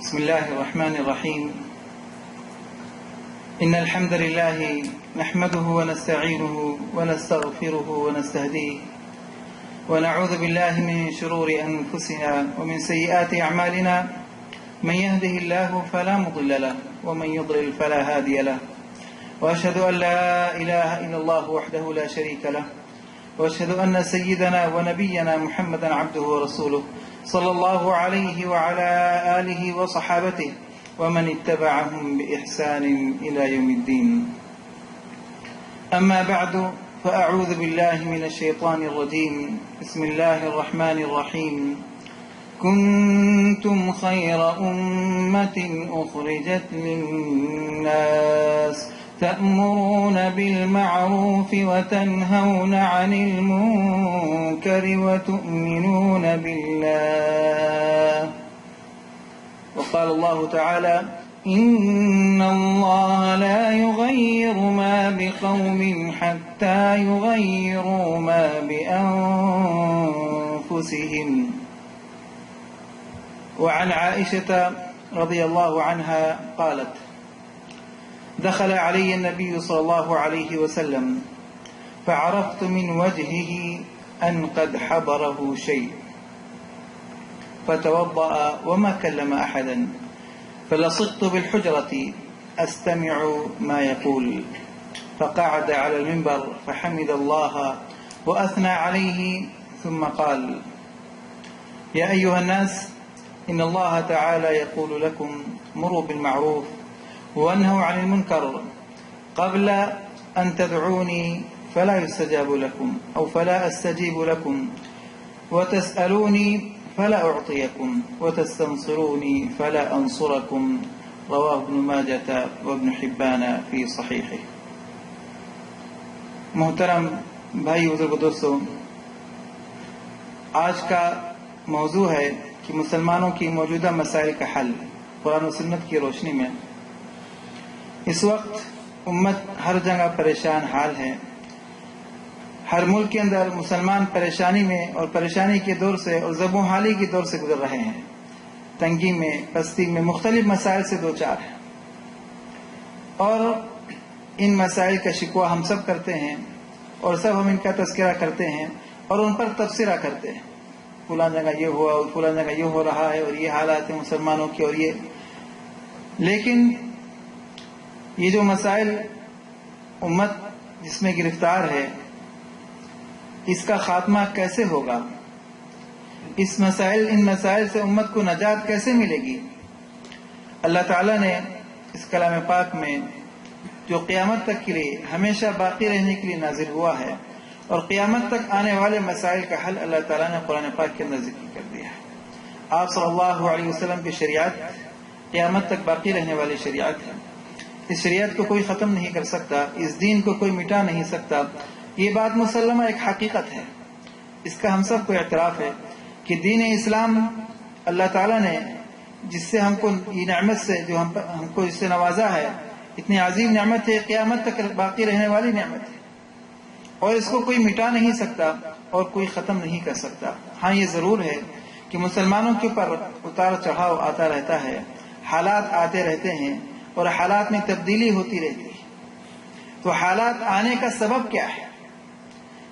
بسم الله الرحمن الرحيم. إن الحمد لله نحمده ونستعينه ونستغفره ونستهديه ونعوذ بالله من شرور أنفسنا ومن سيئات أعمالنا، من يهده الله فلا مضل له ومن يضلل فلا هادي له، وأشهد أن لا إله إلا الله وحده لا شريك له، وأشهد أن سيدنا ونبينا محمدا عبده ورسوله صلى الله عليه وعلى آله وصحابته ومن اتبعهم بإحسان إلى يوم الدين. أما بعد، فأعوذ بالله من الشيطان الرجيم. بسم الله الرحمن الرحيم. كنتم خير أمة أخرجت للناس تأمرون بالمعروف وتنهون عن المنكر وتؤمنون بالله. وقال الله تعالى: إن الله لا يغير ما بقوم حتى يغيروا ما بأنفسهم. وعن عائشة رضي الله عنها قالت: دخل علي النبي صلى الله عليه وسلم فعرفت من وجهه أن قد حضره شيء، فتوضأ وما كلم أحدا، فلصقت بالحجرة أستمع ما يقول، فقعد على المنبر فحمد الله وأثنى عليه ثم قال: يا أيها الناس، إن الله تعالى يقول لكم: مروا بالمعروف وانهوا عن المنكر قبل أن تدعوني فلا يستجاب لكم أو فلا أستجيب لكم، وتسألوني فلا أعطيكم، وتستنصروني فلا أنصركم. رواه ابن ماجة وابن حبان في صحيحه. محترم بھائی بزرگ دوستوں، آج کا موضوع ہے کہ مسلمانوں کی موجودہ مسائل کا حل قرآن و سنت کی روشنی میں۔ اس وقت امت ہر جگہ پریشان حال ہے۔ ہر ملک کے اندر مسلمان پریشانی میں اور پریشانی کے دور سے اور زبوں حالی کے دور سے گزر رہے ہیں، تنگی میں، پستی میں، مختلف مسائل سے دوچار ہیں، اور ان مسائل کا شکوہ ہم سب کرتے ہیں اور سب ہم ان کا تذکرہ کرتے ہیں اور ان پر تبصرہ کرتے ہیں۔ فلاں جگہ یہ ہوا اور فلاں جگہ یہ ہو رہا ہے اور یہ حالات ہیں مسلمانوں کے اور یہ، لیکن یہ جو مسائل امت جس میں گرفتار ہے، اس کا خاتمہ کیسے ہوگا؟ ان مسائل سے امت کو نجات کیسے ملے گی؟ اللہ تعالیٰ نے اس کلام پاک میں جو قیامت تک کے لیے ہمیشہ باقی رہنے کے لیے نازل ہوا ہے اور قیامت تک آنے والے مسائل کا حل اللہ تعالیٰ نے قرآن پاک کے اندر ذکر کر دیا ہے۔ آپ صلی اللہ علیہ وسلم کی شریعت قیامت تک باقی رہنے والی شریعت ہے۔ اس شریعت کو کوئی ختم نہیں کر سکتا، اس دین کو کوئی مٹا نہیں سکتا۔ یہ بات مسلمہ ایک حقیقت ہے، اس کا ہم سب کو اعتراف ہے کہ دین اسلام اللہ تعالیٰ نے جس سے ہم کو یہ نعمت سے جو ہم کو اس سے نوازا ہے، اتنی عظیم نعمت ہے، قیامت تک باقی رہنے والی نعمت ہے، اور اس کو کوئی مٹا نہیں سکتا اور کوئی ختم نہیں کر سکتا۔ ہاں، یہ ضرور ہے کہ مسلمانوں کے اوپر اتار چڑھاؤ آتا رہتا ہے، حالات آتے رہتے ہیں اور حالات میں تبدیلی ہوتی رہتی ہے۔ تو حالات آنے کا سبب کیا ہے؟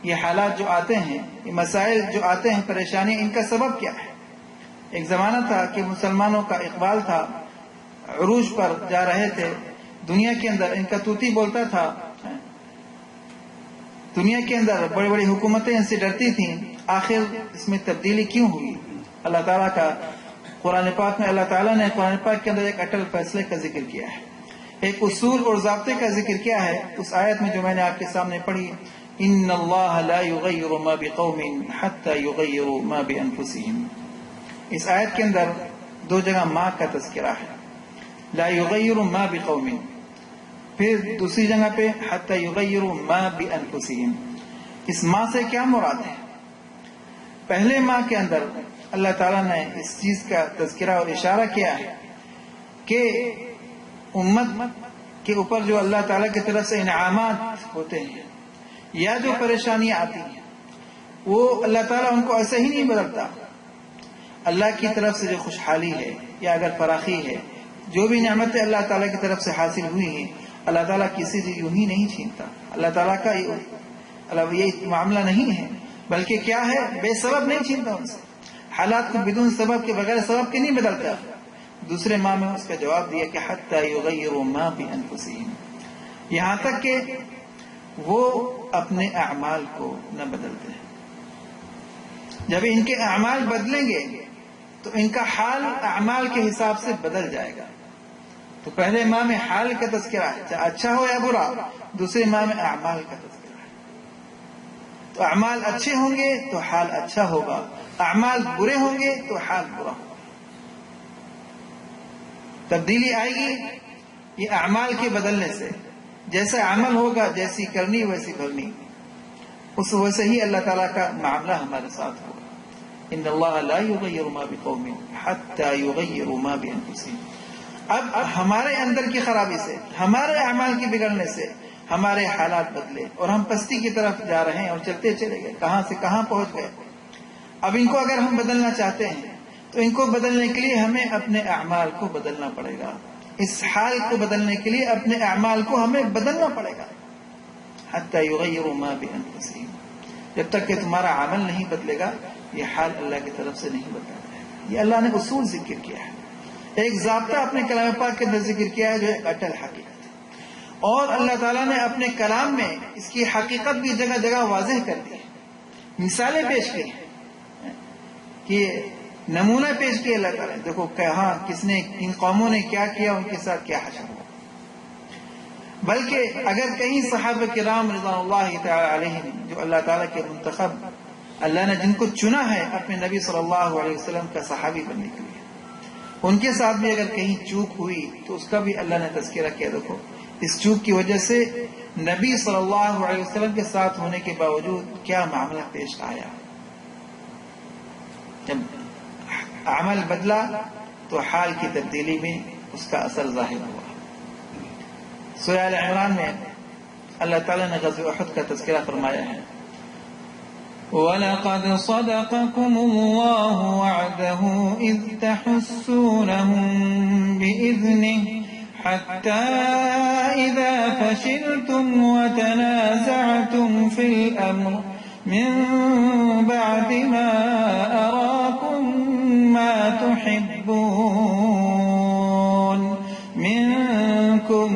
یہ حالات جو آتے ہیں، یہ مسائل جو آتے ہیں، پریشانی، ان کا سبب کیا ہے؟ ایک زمانہ تھا کہ مسلمانوں کا اقبال تھا، عروج پر جا رہے تھے، دنیا کے اندر ان کا توتی بولتا تھا، دنیا کے اندر بڑی بڑی حکومتیں ان سے ڈرتی تھیں۔ آخر اس میں تبدیلی کیوں ہوئی؟ اللہ تعالیٰ کا قرآن پاک میں اللہ تعالیٰ نے قرآن پاک کے اندر ایک اٹل فیصلے کا ذکر کیا ہے، ایک اصول اور ضابطے کا ذکر کیا ہے۔ اس آیت میں جو میں نے آپ کے سامنے پڑھی، ان اللہ لا یغیر ما بقوم حتی یغیروا ما بانفسهم، اس آیت کے اندر دو جگہ ماں کا تذکرہ ہے، لا یغیر ما بقوم، پھر دوسری جگہ پہ حتی یغیروا ما بانفسهم۔ اس ماں سے کیا مراد ہے؟ پہلے ماں کے اندر اللہ تعالیٰ نے اس چیز کا تذکرہ اور اشارہ کیا ہے کہ امت کے اوپر جو اللہ تعالیٰ کی طرف سے انعامات ہوتے ہیں یا جو پریشانیاں آتی ہیں، وہ اللہ تعالیٰ ان کو ایسے ہی نہیں بدلتا۔ اللہ کی طرف سے جو خوشحالی ہے یا اگر فراخی ہے، جو بھی نعمتیں اللہ تعالیٰ کی طرف سے حاصل ہوئی ہیں، اللہ تعالیٰ کسی سے یوں ہی نہیں چھینتا. اللہ تعالیٰ کا یہ معاملہ نہیں ہے، بلکہ کیا ہے، بے سبب نہیں چھینتا ان سے. حالات کو بدون سبب کے، بغیر سبب کے نہیں بدلتا. دوسرے ماہ میں اس کا جواب دیا کہ حتی یغیروا ما بانفسہم، یہاں تک کہ وہ اپنے اعمال کو نہ بدلتے ہیں. جب ان کے اعمال بدلیں گے تو ان کا حال اعمال کے حساب سے بدل جائے گا. تو پہلے ماہ میں حال کا تذکرہ ہے، چاہے اچھا ہو یا برا. دوسرے ماہ میں اعمال کا تذکرہ ہے. تو اعمال اچھے ہوں گے تو حال اچھا ہوگا، اعمال برے ہوں گے تو حال برا ہوگا. تبدیلی آئے گی یہ اعمال کے بدلنے سے. جیسا عمل ہوگا، جیسی کرنی ویسی بھرنی، اس ویسے ہی اللہ تعالیٰ کا معاملہ ہمارے ساتھ ہوگا. ان اللہ لا یغیر ما بقوم حتی یغیروا ما بانفسہم. اب ہمارے اندر کی خرابی سے، ہمارے اعمال کی بگڑنے سے ہمارے حالات بدلے اور ہم پستی کی طرف جا رہے ہیں اور چلتے چلے گئے، کہاں سے کہاں پہنچ گئے. اب ان کو اگر ہم بدلنا چاہتے ہیں تو ان کو بدلنے کے لیے ہمیں اپنے اعمال کو بدلنا پڑے گا. اس حال کو بدلنے کے لیے اپنے اعمال کو ہمیں بدلنا پڑے گا. حتی یغیروا ما بانفسہم، جب تک کہ تمہارا عمل نہیں بدلے گا یہ حال اللہ کی طرف سے نہیں بدلے گا. یہ اللہ نے اصول ذکر کیا ہے، ایک ضابطہ اپنے کلام پاک کے اندر ذکر کیا ہے جو ایک اٹل حقیقت ہے. اور اللہ تعالیٰ نے اپنے کلام میں اس کی حقیقت بھی جگہ جگہ واضح کر دی ہے. مثالیں پیش کی ہیں کہ نمونہ پیش کیا اللہ تعالیٰ نے. دیکھو کہاں کس نے، ان قوموں نے کیا کیا، ان کے ساتھ کیا حشر ہوا. بلکہ اگر کہیں صحابہ کرام رضوان اللہ تعالی علیہم، جو اللہ تعالیٰ کے منتخب، اللہ نے جن کو چنا ہے اپنے نبی صلی اللہ علیہ وسلم کا صحابی بننے کے لیے، ان کے ساتھ بھی اگر کہیں چوک ہوئی تو اس کا بھی اللہ نے تذکرہ کیا. دیکھو اس چوک کی وجہ سے نبی صلی اللہ علیہ وسلم کے ساتھ ہونے کے باوجود کیا معاملہ پیش آیا. جب عمل بدلا تو حال کی تبدیلی میں اس کا اثر ظاہر ہوا. سورہ آل عمران میں اللہ تعالیٰ نے غزوہ احد کا تذکرہ فرمایا ہے. وَلَقَدْ صَدَقَكُمُ اللَّهُ وَعْدَهُ إِذْ تَحُسُّونَهُم بِإِذْنِهِ حَتَّى إِذَا فَشِلْتُمْ وَتَنَازَعْتُمْ فِي الْأَمْرِ مِن بَعْدِ مَا أَرَاكُم مَّا تُحِبُّونَ مِنكُم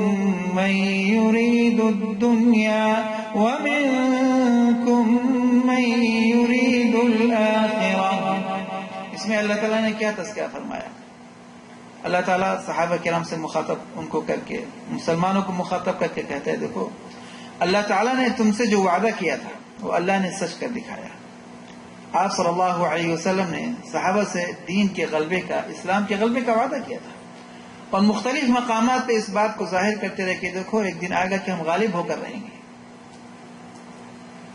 مَّن يُرِيدُ الدُّنْيَا وَمِنكُم مَّن يُرِيدُ الْآخِرَةَ. اس میں اللہ تعالیٰ نے کیا تذکرہ فرمایا؟ اللہ تعالیٰ صحابہ کرام سے مخاطب ان کو کر کے، مسلمانوں کو مخاطب کر کے کہتے ہیں دیکھو اللہ تعالیٰ نے تم سے جو وعدہ کیا تھا وہ اللہ نے سچ کر دکھایا. آپ صلی اللہ علیہ وسلم نے صحابہ سے دین کے غلبے کا، اسلام کے غلبے کا وعدہ کیا تھا، اور مختلف مقامات پہ اس بات کو ظاہر کرتے رہے کہ دیکھو ایک دن آئے گا کہ ہم غالب ہو کر رہیں گے.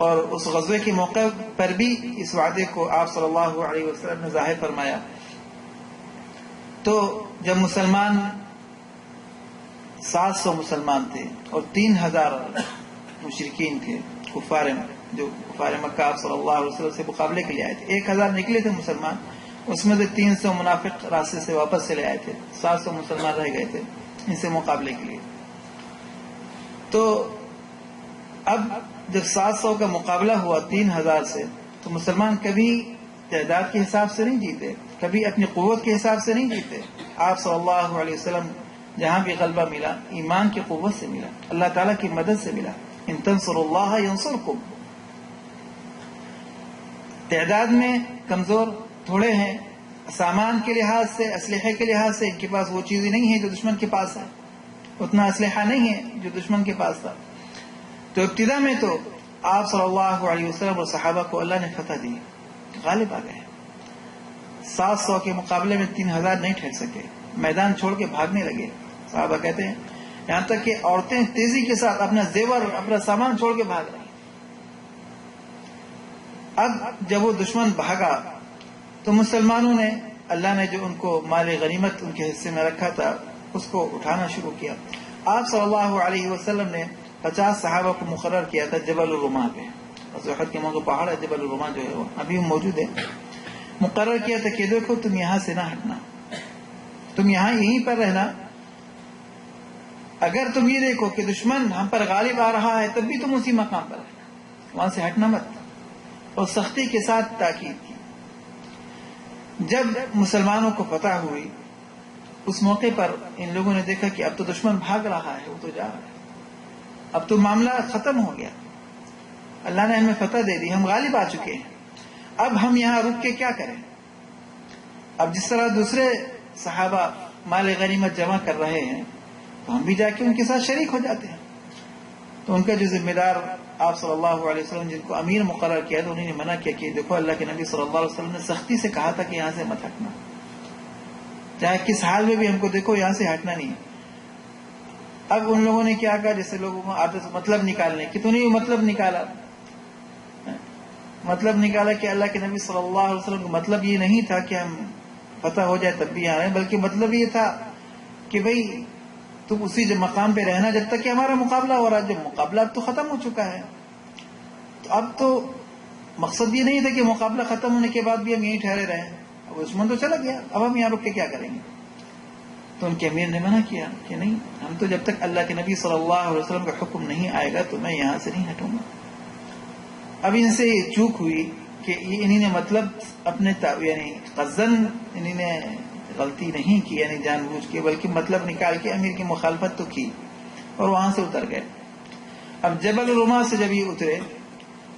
اور اس غزوے کے موقع پر بھی اس وعدے کو آپ صلی اللہ علیہ وسلم نے ظاہر فرمایا. تو جب مسلمان 700 مسلمان تھے اور 3000 مشرکین تھے، کفار مکہ آپ صلی اللہ علیہ وسلم سے مقابلے کے لیے آئے تھے. 1000 نکلے تھے مسلمان، اس میں سے 300 منافق راستے سے واپس چلے آئے تھے، 700 مسلمان رہ گئے تھے ان سے مقابلے کے لیے. تو اب جب 700 کا مقابلہ ہوا 3000 سے، تو مسلمان کبھی تعداد کے حساب سے نہیں جیتے، کبھی اپنی قوت کے حساب سے نہیں جیتے. آپ صلی اللہ علیہ وسلم جہاں بھی غلبہ ملا ایمان کی قوت سے ملا، اللہ تعالیٰ کی مدد سے ملا. ان تنصروا اللہ ینصرکم. تعداد میں کمزور تھوڑے ہیں، سامان کے لحاظ سے، اسلحے کے لحاظ سے ان کے پاس وہ چیزیں نہیں ہیں جو دشمن کے پاس ہے، اتنا اسلحہ نہیں ہے جو دشمن کے پاس تھا. تو ابتدا میں تو آپ صلی اللہ علیہ وسلم اور صحابہ کو اللہ نے فتح دی، غالب آ گئے. 700 کے مقابلے میں 3000 نہیں ٹھہر سکے، میدان چھوڑ کے بھاگنے لگے. صحابہ کہتے ہیں یہاں تک کہ عورتیں تیزی کے ساتھ اپنا زیور، اپنا سامان چھوڑ کے بھاگ رہی. اب جب وہ دشمن بھاگا تو مسلمانوں نے، اللہ نے جو ان کو مال غنیمت ان کے حصے میں رکھا تھا اس کو اٹھانا شروع کیا. آپ صلی اللہ علیہ وسلم نے 50 صحابہ کو مقرر کیا تھا جبل الرما پہ. احد کے موقع پہاڑ ہے جبل الرما جو ہے وہ ابھی موجود ہے. مقرر کیا تھا کہ دیکھو تم یہاں سے نہ ہٹنا، تم یہاں یہیں پر رہنا، اگر تم یہ دیکھو کہ دشمن ہم پر غالب آ رہا ہے تب بھی تم اسی مقام پر رہنا، وہاں سے ہٹنا مت، اور سختی کے ساتھ تاکید کی۔ جب مسلمانوں کو فتح ہوئی اس موقع پر ان لوگوں نے دیکھا کہ اب تو دشمن بھاگ رہا ہے، وہ تو جا رہا ہے، اب تو معاملہ ختم ہو گیا، اللہ نے ہمیں فتح دے دی، ہم غالب آ چکے ہیں، اب ہم یہاں رک کے کیا کریں؟ اب جس طرح دوسرے صحابہ مال غنیمت جمع کر رہے ہیں تو ہم بھی جا کے ان کے ساتھ شریک ہو جاتے ہیں۔ تو ان کا جو ذمہ دار آپ صلی اللہ علیہ وسلم جن کو امیر مقرر کیا تو انہوں نے منع کیا کہ دیکھو اللہ کے نبی صلی اللہ علیہ وسلم نے سختی سے کہا تھا کہ یہاں سے مت ہٹنا، چاہے کس حال میں بھی ہم کو دیکھو یہاں سے ہٹنا نہیں۔ اب ان لوگوں نے کیا کہا، جیسے لوگوں کو عادت مطلب نکالنے کی، تو انہیں مطلب نکالا کہ اللہ کے نبی صلی اللہ علیہ وسلم کا مطلب یہ نہیں تھا کہ ہم فتح ہو جائے تب بھی یہاں رہیں، بلکہ مطلب یہ تھا کہ بھئی تم اسی مقام پہ رہنا جب تک کہ ہمارا مقابلہ ہو رہا ہے، جب مقابلہ اب تو ختم ہو چکا ہے تو اب تو مقصد یہ نہیں تھا کہ مقابلہ ختم ہونے کے بعد بھی ہم یہیں ٹھہرے رہیں، اب دشمن تو چلا گیا، اب ہم یہاں رک کے کیا کریں گے؟ تو ان کے امیر نے منع کیا کہ نہیں، ہم تو جب تک اللہ کے نبی صلی اللہ علیہ وسلم کا حکم نہیں آئے گا تو میں یہاں سے نہیں ہٹوں گا۔ اب ان سے یہ چوک ہوئی کہ انہی نے مطلب اپنے یعنی قصداً انہی نے غلطی نہیں کی، یعنی جان بوجھ کے، بلکہ مطلب نکال کے امیر کی مخالفت تو کی اور وہاں سے اتر گئے۔ اب جبل الرما سے جب یہ اترے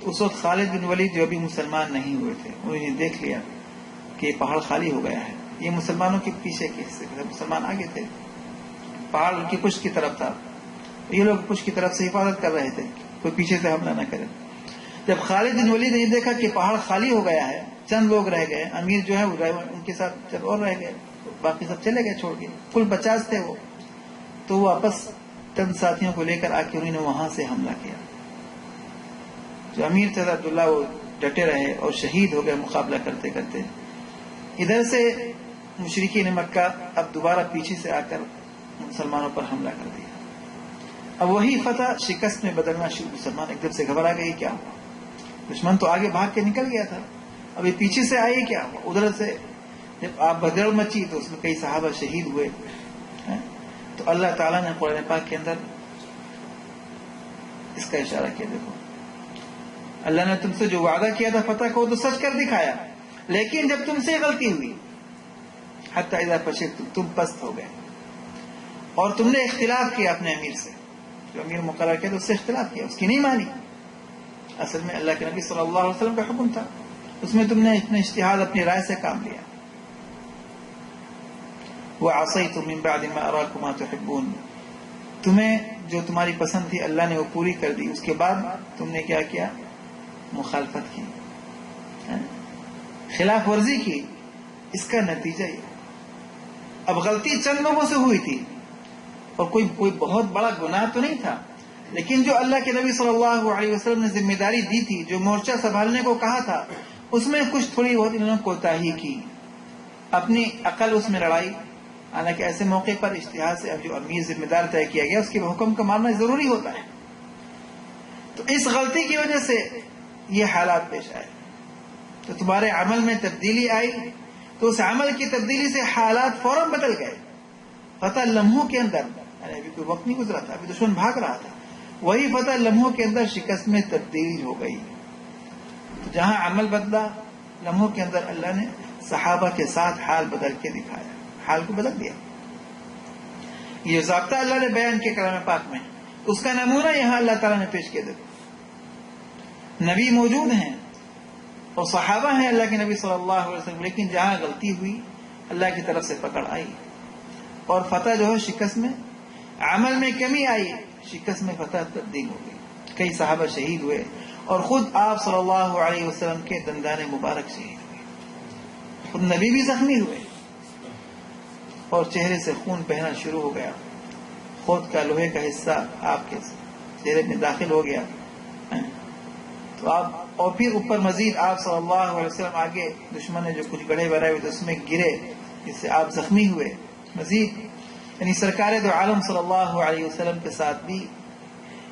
تو اس وقت خالد بن ولید جو ابھی مسلمان نہیں ہوئے تھے انہوں نے دیکھ لیا کہ یہ پہاڑ خالی ہو گیا ہے، یہ مسلمانوں کے پیچھے کے حصے مسلمان آگے تھے، پہاڑ ان کی پشت کی طرف تھا، یہ لوگ پشت کی طرف سے حفاظت کر رہے تھے کوئی پیچھے سے حملہ نہ کرے۔ جب خالد بن ولید نے یہ دیکھا کہ پہاڑ خالی ہو گیا ہے، چند لوگ رہ گئے، امیر جو ہے وہ ان کے ساتھ چند اور رہ گئے، باقی سب چلے گئے چھوڑ کے، کل 50 تھے وہ، تو وہ واپس چند ساتھیوں کو لے کر آ کے انہوں نے وہاں سے حملہ کیا۔ جو امیر تھے عبداللہ وہ ڈٹے رہے اور شہید ہو گئے مقابلہ کرتے کرتے۔ ادھر سے مشرکین مکہ اب دوبارہ پیچھے سے آ کر مسلمانوں پر حملہ کر دیا۔ اب وہی فتح شکست میں بدلنا شروع، مسلمان ایک دم سے گھبرا گئے، کیا ہوا؟ دشمن تو آگے بھاگ کے نکل گیا تھا، اب یہ پیچھے سے آئے کیا ہوا؟ ادھر سے جب آپ بھگدڑ مچی تو اس میں کئی صحابہ شہید ہوئے۔ تو اللہ تعالیٰ نے قرآن پاک کے اندر اس کا اشارہ کیا، دیکھو اللہ نے تم سے جو وعدہ کیا تھا فتح کو تو سچ کر دکھایا، لیکن جب تم سے غلطی ہوئی حتی اذا فشلتم، تم پست ہو گئے اور تم نے اختلاف کیا اپنے امیر سے، جو امیر مقرر کیا تو اس سے اختلاف کیا، اس کی نہیں مانی۔ اصل میں اللہ کے نبی صلی اللہ علیہ وسلم کا حکم تھا، اس میں تم نے اپنے اجتہاد اپنی رائے سے کام لیا۔ وَعَصَيْتُم مِّن بَعْدِ مَا أَرَاكُم مَّا تُحِبُّونَ، تمہیں جو تمہاری پسند تھی اللہ نے وہ پوری کر دی، اس کے بعد تم نے کیا کیا؟ مخالفت کی، خلاف ورزی کی۔ اس کا نتیجہ یہ، اب غلطی چند لوگوں سے ہوئی تھی اور کوئی بہت بڑا گناہ تو نہیں تھا، لیکن جو اللہ کے نبی صلی اللہ علیہ وسلم نے ذمہ داری دی تھی، جو مورچہ سنبھالنے کو کہا تھا، اس میں کچھ تھوڑی بہت انہوں نے کوتاہی کی، اپنی عقل اس میں لڑائی۔ حالانکہ ایسے موقع پر اجتہاد سے اب جو امیر ذمہ دار طے کیا گیا اس کے حکم کا ماننا ضروری ہوتا ہے۔ تو اس غلطی کی وجہ سے یہ حالات پیش آئے، تو تمہارے عمل میں تبدیلی آئی، تو اس عمل کی تبدیلی سے حالات فوراً بدل گئے، فتح لمحوں کے اندر، یعنی ابھی کوئی وقت نہیں گزرا تھا، ابھی دشمن بھاگ رہا تھا، وہی فتح لمحوں کے اندر شکست میں تبدیل ہو گئی۔ تو جہاں عمل بدلا، لمحوں کے اندر اللہ نے صحابہ کے ساتھ حال بدل کے دکھایا، حال کو بدل دیا۔ یہ ضابطہ اللہ نے بیان کیا کلام پاک میں، اس کا نمونہ یہاں اللہ تعالیٰ نے پیش کیا۔ دیکھو نبی موجود ہیں اور صحابہ ہیں اللہ کے نبی صلی اللہ علیہ وسلم، لیکن جہاں غلطی ہوئی اللہ کی طرف سے پکڑ آئی اور فتح جو ہے شکست میں، عمل میں کمی آئی، شکست میں فتح تبدیل ہو گئی، کئی صحابہ شہید ہوئے اور خود آپ صلی اللہ علیہ وسلم کے دندان مبارک شہید ہوئے، خود نبی بھی زخمی ہوئے اور چہرے سے خون بہنا شروع ہو گیا، خود کا لوہے کا حصہ آپ کے چہرے میں داخل ہو گیا۔ تو آپ اور پھر اوپر مزید آپ صلی اللہ علیہ وسلم آگے دشمن نے جو کچھ گڑھے بنائے ہوئے تو اس میں گرے، جس سے آپ زخمی ہوئے مزید، یعنی سرکار دو عالم صلی اللہ علیہ وسلم کے ساتھ بھی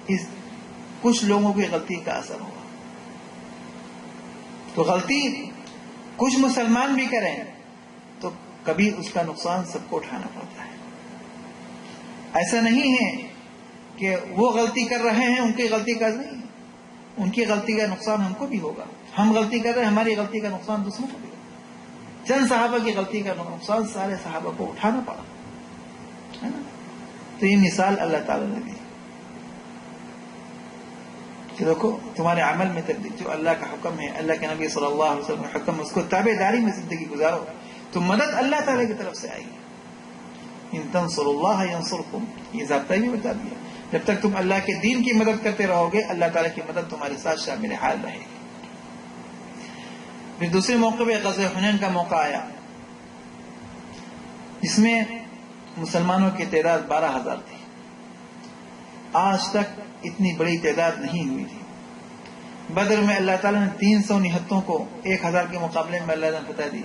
اس کچھ لوگوں کی غلطی کا اثر ہوا۔ تو غلطی کچھ مسلمان بھی کریں تو کبھی اس کا نقصان سب کو اٹھانا پڑتا ہے. ایسا نہیں ہے کہ وہ غلطی کر رہے ہیں ان کی غلطی کا نہیں، ان کی غلطی کا نقصان ہم کو بھی ہوگا. ہم غلطی کر رہے ہیں، ہماری غلطی کا نقصان دوسروں کو بھی ہوگا. چند صحابہ کی غلطی کا نقصان سارے صحابہ کو اٹھانا پڑا ہے نا. تو یہ مثال اللہ تعالیٰ نے دی کہ دیکھو تمہارے عمل میں تبدیل، جو اللہ کا حکم ہے، اللہ کے نبی صلی اللہ علیہ وسلم کا حکم، اس کو تابع داری میں زندگی گزارو تو مدد اللہ تعالیٰ کی طرف سے آئے گی. ان تنصروا اللہ ینصرکم، یہ ضابطہ بھی بتا دیا. جب تک تم اللہ کے دین کی مدد کرتے رہو گے اللہ تعالیٰ کی مدد تمہارے ساتھ شامل حال رہے گی. پھر دوسرے موقع پہ غزوہ حنین کا موقع آیا جس میں مسلمانوں کی تعداد 12,000 تھی. آج تک اتنی بڑی تعداد نہیں ہوئی تھی. بدر میں اللہ تعالیٰ نے 300 نہتوں کو 1,000 کے مقابلے میں اللہ نے فتح دی.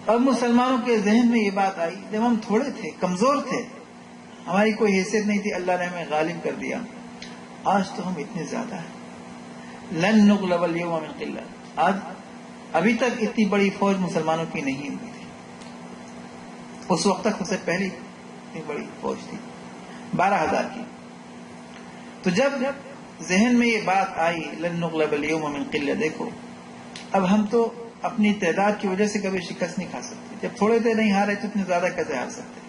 اب مسلمانوں کے ذہن میں یہ بات آئی جب ہم تھوڑے تھے، کمزور تھے، ہماری کوئی حیثیت نہیں تھی، اللہ نے ہمیں غالب کر دیا. آج تو ہم اتنے زیادہ ہیں. لن نغلب اليوم من قلة، آج ابھی تک اتنی بڑی فوج مسلمانوں کی نہیں ہوئی تھی. اس وقت تک اسے پہلی اتنی بڑی فوج تھی 12,000 کی. تو جب ذہن میں یہ بات آئی لن نغلب اليوم من قلة، دیکھو اب ہم تو اپنی تعداد کی وجہ سے کبھی شکست نہیں کھا سکتے. جب تھوڑے تھے نہیں ہارے تو اتنے زیادہ کیسے ہار سکتے؟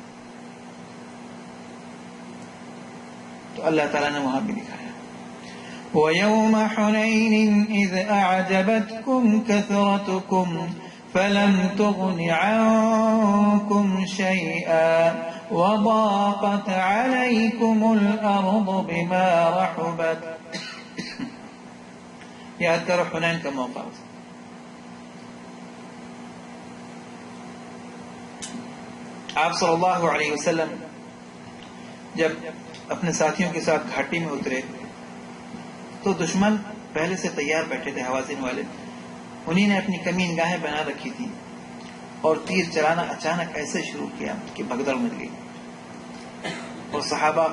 تو اللہ تعالیٰ نے وہاں بھی دکھایا وَيَوْمَ حُنَيْنٍ إِذْ أَعْجَبَتْكُمْ كَثْرَتُكُمْ فَلَمْ تُغْنِ عَنْكُمْ شَيْئًا وَضَاقَتْ عَلَيْكُمُ الْأَرْضُ بِمَا رَحُبَتْ. یاد کرو حنین کا موقع. آپ صلی اللہ علیہ وسلم جب اپنے ساتھیوں کے ساتھ گھاٹی میں اترے تو دشمن پہلے سے تیار بیٹھے تھے، حوازن والے. انہی نے اپنی کمین گاہیں بنا رکھی تھی اور تیر چلانا اچانک ایسے شروع کیا کہ بھگدڑ مچ گئی. اور صحابہ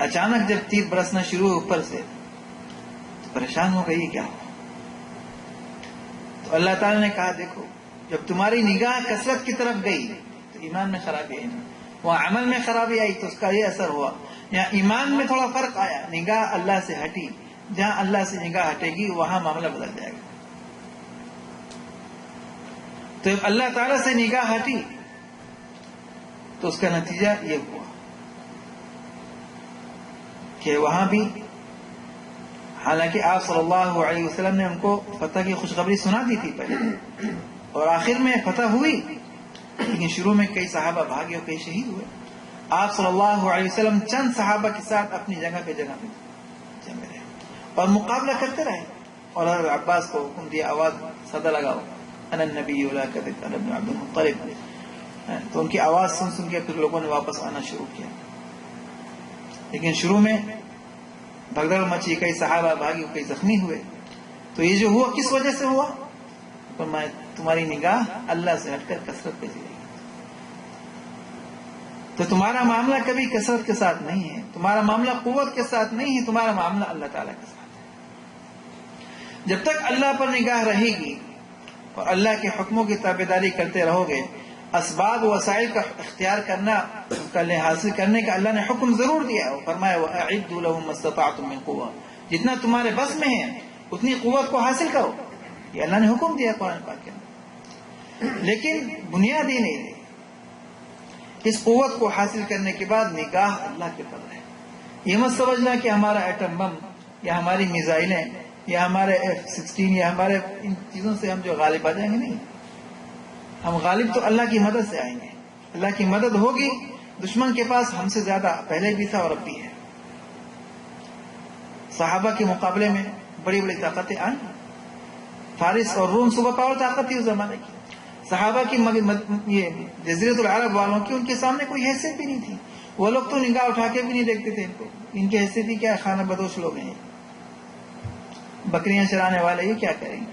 اچانک جب تیر برسنا شروع ہوئے اوپر سے تو پریشان ہو گئی کیا ہوا. تو اللہ تعالی نے کہا دیکھو جب تمہاری نگاہ کثرت کی طرف گئی تو ایمان میں خرابی آئی، وہاں عمل میں خرابی آئی تو اس کا یہ اثر ہوا. یہاں ایمان میں تھوڑا فرق آیا، نگاہ اللہ سے ہٹی. جہاں اللہ سے نگاہ ہٹے گی وہاں معاملہ بدل جائے گا. تو جب اللہ تعالیٰ سے نگاہ ہٹی تو اس کا نتیجہ یہ ہوا کہ وہاں بھی حالانکہ آپ صلی اللہ علیہ وسلم نے ان کو فتح کی خوشخبری سنا دی تھی پہلے اور آخر میں فتح ہوئی، لیکن شروع میں کئی صحابہ بھاگے اور کئی شہید ہوئے. آپ صلی اللہ علیہ وسلم چند صحابہ کے ساتھ اپنی جگہ پہ جمے رہے اور مقابلہ کرتے رہے. اور حضرت عباس کو حکم دیا آواز صدا لگاؤ انا النبی لا کذب انا ابن عبد المطلب. تو ان کی آواز سن کے پھر لوگوں نے واپس آنا شروع کیا. لیکن شروع میں بھگدڑ مچی، کئی صحابہ بھاگی، کئی زخمی ہوئے. تو یہ جو ہوا کس وجہ سے ہوا؟ فرمایا تمہاری نگاہ اللہ سے ہٹ کر کثرت پہ چلی گئی. تو تمہارا معاملہ کبھی کثرت کے ساتھ نہیں ہے، تمہارا معاملہ قوت کے ساتھ نہیں ہے، تمہارا معاملہ اللہ تعالیٰ کے ساتھ ہے. جب تک اللہ پر نگاہ رہے گی اور اللہ کے حکموں کی تابعداری کرتے رہو گے، اسباب و وسائل کا اختیار کرنا کا حاصل کرنے کا اللہ نے حکم ضرور دیا ہے. فرمایا وَأَعِدُّوا لَهُم مَّا اسْتَطَعْتُم مِّن قُوَّةٍ، جتنا تمہارے بس میں ہے اتنی قوت کو حاصل کرو. یہ اللہ نے حکم دیا قرآن پاک کے اندر، لیکن بنیاد ہی نہیں دی. اس قوت کو حاصل کرنے کے بعد نگاہ اللہ کے پر ہے. یہ مت سمجھنا کہ ہمارا ایٹم بم یا ہماری میزائلیں یا ہمارے F-16 یا ہمارے ان چیزوں سے ہم جو غالب آ جائیں گے. نہیں، ہم غالب تو اللہ کی مدد سے آئیں گے. اللہ کی مدد ہوگی. دشمن کے پاس ہم سے زیادہ پہلے بھی تھا اور اب بھی ہے. صحابہ کے مقابلے میں بڑی بڑی طاقتیں آئیں. فارس اور روم صوبہ پاور طاقت تھی اس زمانے کی. صحابہ کی یہ جزیرۃ العرب والوں کی ان کے سامنے کوئی حیثیت بھی نہیں تھی. وہ لوگ تو نگاہ اٹھا کے بھی نہیں دیکھتے تھے ان کو. ان کی حیثیت ہی کیا، خانہ بدوش لوگ ہیں، بکریاں چرانے والے، یہ کیا کریں گے.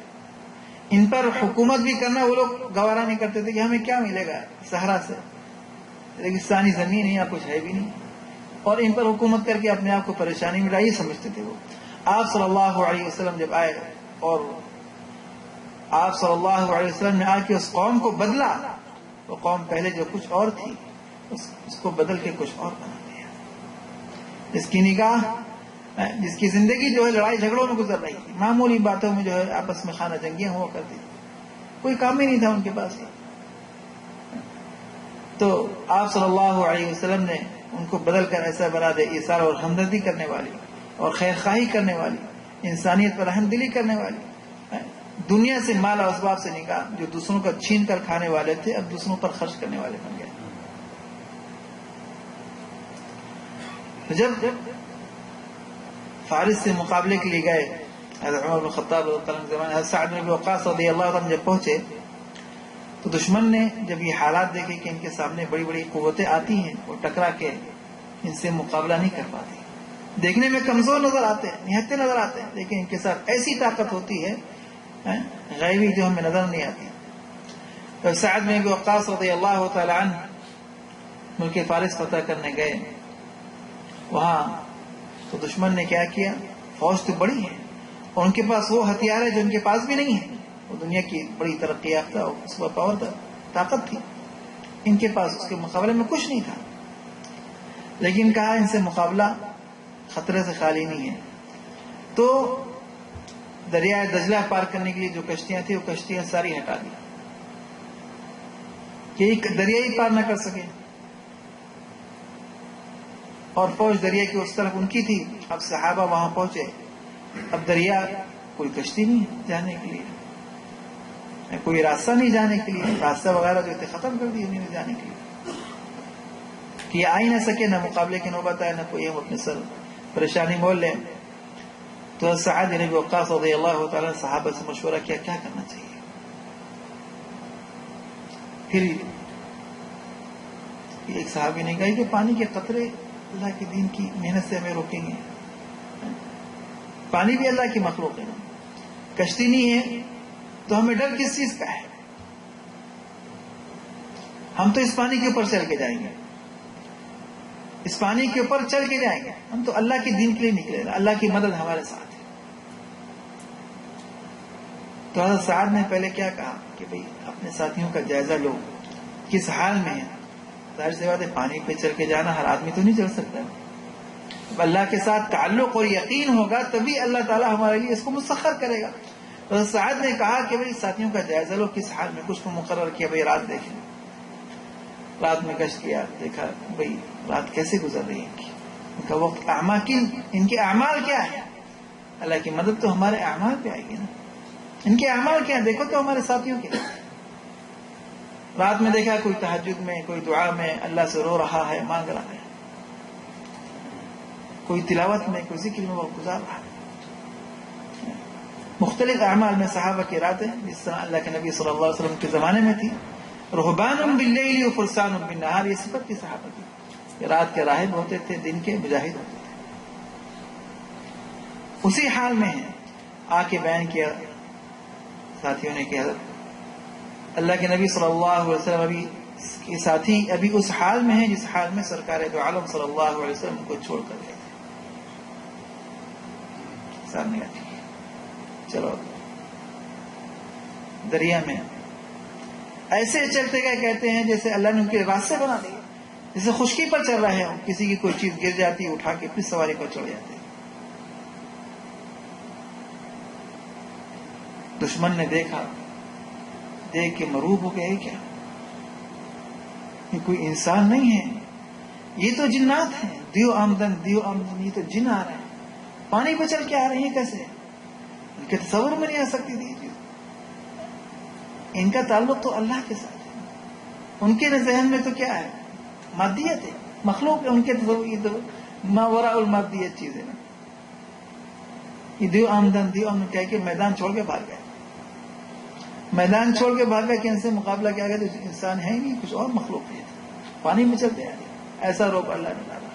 ان پر حکومت بھی کرنا وہ لوگ گوارا نہیں کرتے تھے کہ ہمیں کیا ملے گا صحرا سے، ریگستانی زمین ہے یا کچھ ہے بھی نہیں، اور ان پر حکومت کر کے اپنے آپ کو پریشانی ملا، یہ سمجھتے تھے وہ. آپ صلی اللہ علیہ وسلم جب آئے اور آپ صلی اللہ علیہ وسلم نے آ کے اس قوم کو بدلا. وہ قوم پہلے جو کچھ اور تھی اس کو بدل کے کچھ اور بنا دیا. جس کی نگاہ، جس کی زندگی جو ہے لڑائی جھگڑوں میں گزر رہی تھی، معمولی باتوں میں جو ہے آپس میں خانہ جنگیاں ہوا کرتی تھی، کوئی کام ہی نہیں تھا ان کے پاس. تو آپ صلی اللہ علیہ وسلم نے ان کو بدل کر ایسا بنا دے، ایثار اور ہمدردی کرنے والی اور خیر خواہی کرنے والی، انسانیت پر رحم دلی کرنے والی، دنیا سے مال و اسباب سے نکاح، جو دوسروں کا چھین کر کھانے والے تھے اب دوسروں پر خرچ کرنے والے بن گئے. جب فارس سے مقابلے کے لیے گئے حضرت عمر بن خطاب رضی اللہ عنہ زمانے، حضرت سعد بن وقاص رضی اللہ عنہ جب پہنچے تو دشمن نے جب یہ حالات دیکھے کہ ان کے سامنے بڑی بڑی قوتیں آتی ہیں، وہ ٹکرا کے ان سے مقابلہ نہیں کر پاتی. دیکھنے میں کمزور نظر آتے ہیں، نہتے نظر آتے ہیں، لیکن ان کے ساتھ ایسی طاقت ہوتی ہے غیبی جو ہمیں نظر نہیں آتی. تو سعد بن وقاص رضی اللہ تعالی عنہ ملک فارس فتح کرنے گئے. وہاں تو دشمن نے کیا کیا، فوج تو بڑی ہے اور ان کے پاس وہ ہتھیار ہے جو ان کے پاس بھی نہیں ہے. وہ دنیا کی بڑی ترقی یافتہ سپر پاور طاقت تھی، ان کے پاس اس کے مقابلے میں کچھ نہیں تھا. لیکن کہا ان سے مقابلہ خطرے سے خالی نہیں ہے. تو دریائے دجلہ پار کرنے کے لیے جو کشتیاں تھیں وہ کشتیاں ساری ہٹا دی کہ ایک دریا ہی پار نہ کر سکے. اور فوج دریا کی اس طرف ان کی تھی. اب صحابہ وہاں پہنچے، اب دریا کوئی کشتی نہیں جانے کے لیے، کوئی راستہ نہیں جانے کے لیے، راستہ وغیرہ جو تھے ختم کر دیے نہیں جانے کے لیے کہ یہ آ ہی نہ سکے، نہ مقابلے کی نوبت آئے، نہ کوئی ہم اپنے سر پریشانی مول لیں. تو سعد بن وقاص رضی اللہ تعالیٰ نے صحابہ سے مشورہ کیا کیا کرنا چاہیے. پھر ایک صحابی نے کہا کہ پانی کے قطرے اللہ کے دین کی محنت سے ہمیں روکیں گے. پانی بھی اللہ کی مخلوق ہے، کشتی نہیں ہے تو ہمیں ڈر کس چیز کا ہے؟ ہم تو اس پانی کے اوپر چل کے جائیں گے، اس پانی کے اوپر چل کے جائیں گے. ہم تو اللہ کے دین کے لیے نکلے گا، اللہ کی مدد ہمارے ساتھ ہے. تو حضرت سعد نے پہلے کیا کہا کہ بھئی اپنے ساتھیوں کا جائزہ لو، کس حال میں ہے. ظاہر سی بات ہے پانی پہ چل کے جانا ہر آدمی تو نہیں چل سکتا. اب اللہ کے ساتھ تعلق اور یقین ہوگا تبھی اللہ تعالیٰ ہمارے لیے اس کو مسخر کرے گا. حضرت سعد نے کہا کہ بھئی ساتھیوں کا جائزہ لو، کس حال میں. کچھ کو مقرر کیا بھئی رات دیکھیں. رات میں گشت کیا، دیکھا بھئی رات کیسے گزر رہی ہے ان کا وقت، ان کے اعمال کیا ہے. اللہ کی مدد تو ہمارے اعمال پہ آئے گی نا. ان کے اعمال کیا ہیں دیکھو تو ہمارے ساتھیوں کے. رات میں دیکھا کوئی تہجد میں، کوئی دعا میں اللہ سے رو رہا ہے، مانگ رہا ہے، کوئی تلاوت میں، کوئی ذکر میں وقت گزار رہا ہے. مختلف اعمال میں صحابہ کی راتیں جس طرح اللہ کے نبی صلی اللہ علیہ وسلم کے زمانے میں تھی. رہبان باللیل و فرسان بالنہار، یہ صفت کی صحابہ کی. رات کے راہب ہوتے تھے، دن کے مجاہد ہوتے تھے. اسی حال میں ہیں. آ کے بیان کیا ساتھیوں نے کہ اللہ کے نبی صلی اللہ علیہ وسلم ابھی کے ساتھی ابھی اس حال میں ہیں جس حال میں سرکار دو عالم صلی اللہ علیہ وسلم کو چھوڑ کر گئے تھے. سامنے آتی چلو دریا میں ایسے چلتے گئے، کہتے ہیں جیسے اللہ نے ان کے راستے بنا دیے، جیسے خشکی پر چل رہے ہوں، کسی کی کوئی چیز گر جاتی ہے اٹھا کے پھر سواری پر چڑھ جاتے. دشمن نے دیکھا، دیکھ کے مروب ہو گئے. کیا یہ کوئی انسان نہیں ہے، یہ تو جنات ہیں. دیو آمدن دیو آمدن، یہ تو جن آ رہے ہیں، پانی پہ چل کے آ رہے ہیں. کیسے ان کے تصور میں نہیں آ سکتی تھی. ان کا تعلق تو اللہ کے ساتھ ہے. ان کے ذہن میں تو کیا ہے، مادیت ہے، مخلوق ہے. ان کے تصور یہ تو ما وراء المادیت چیز ہے نا. یہ دیو آمدن کہہ کے میدان چھوڑ کے بھاگ گئے. میدان چھوڑ کے بھاگ گئے کہ ان سے مقابلہ کیا گیا تو انسان ہے نہیں، کچھ اور مخلوق ہے. پانی میں چلتے آ گئے. ایسا روک اللہ نے ڈالا.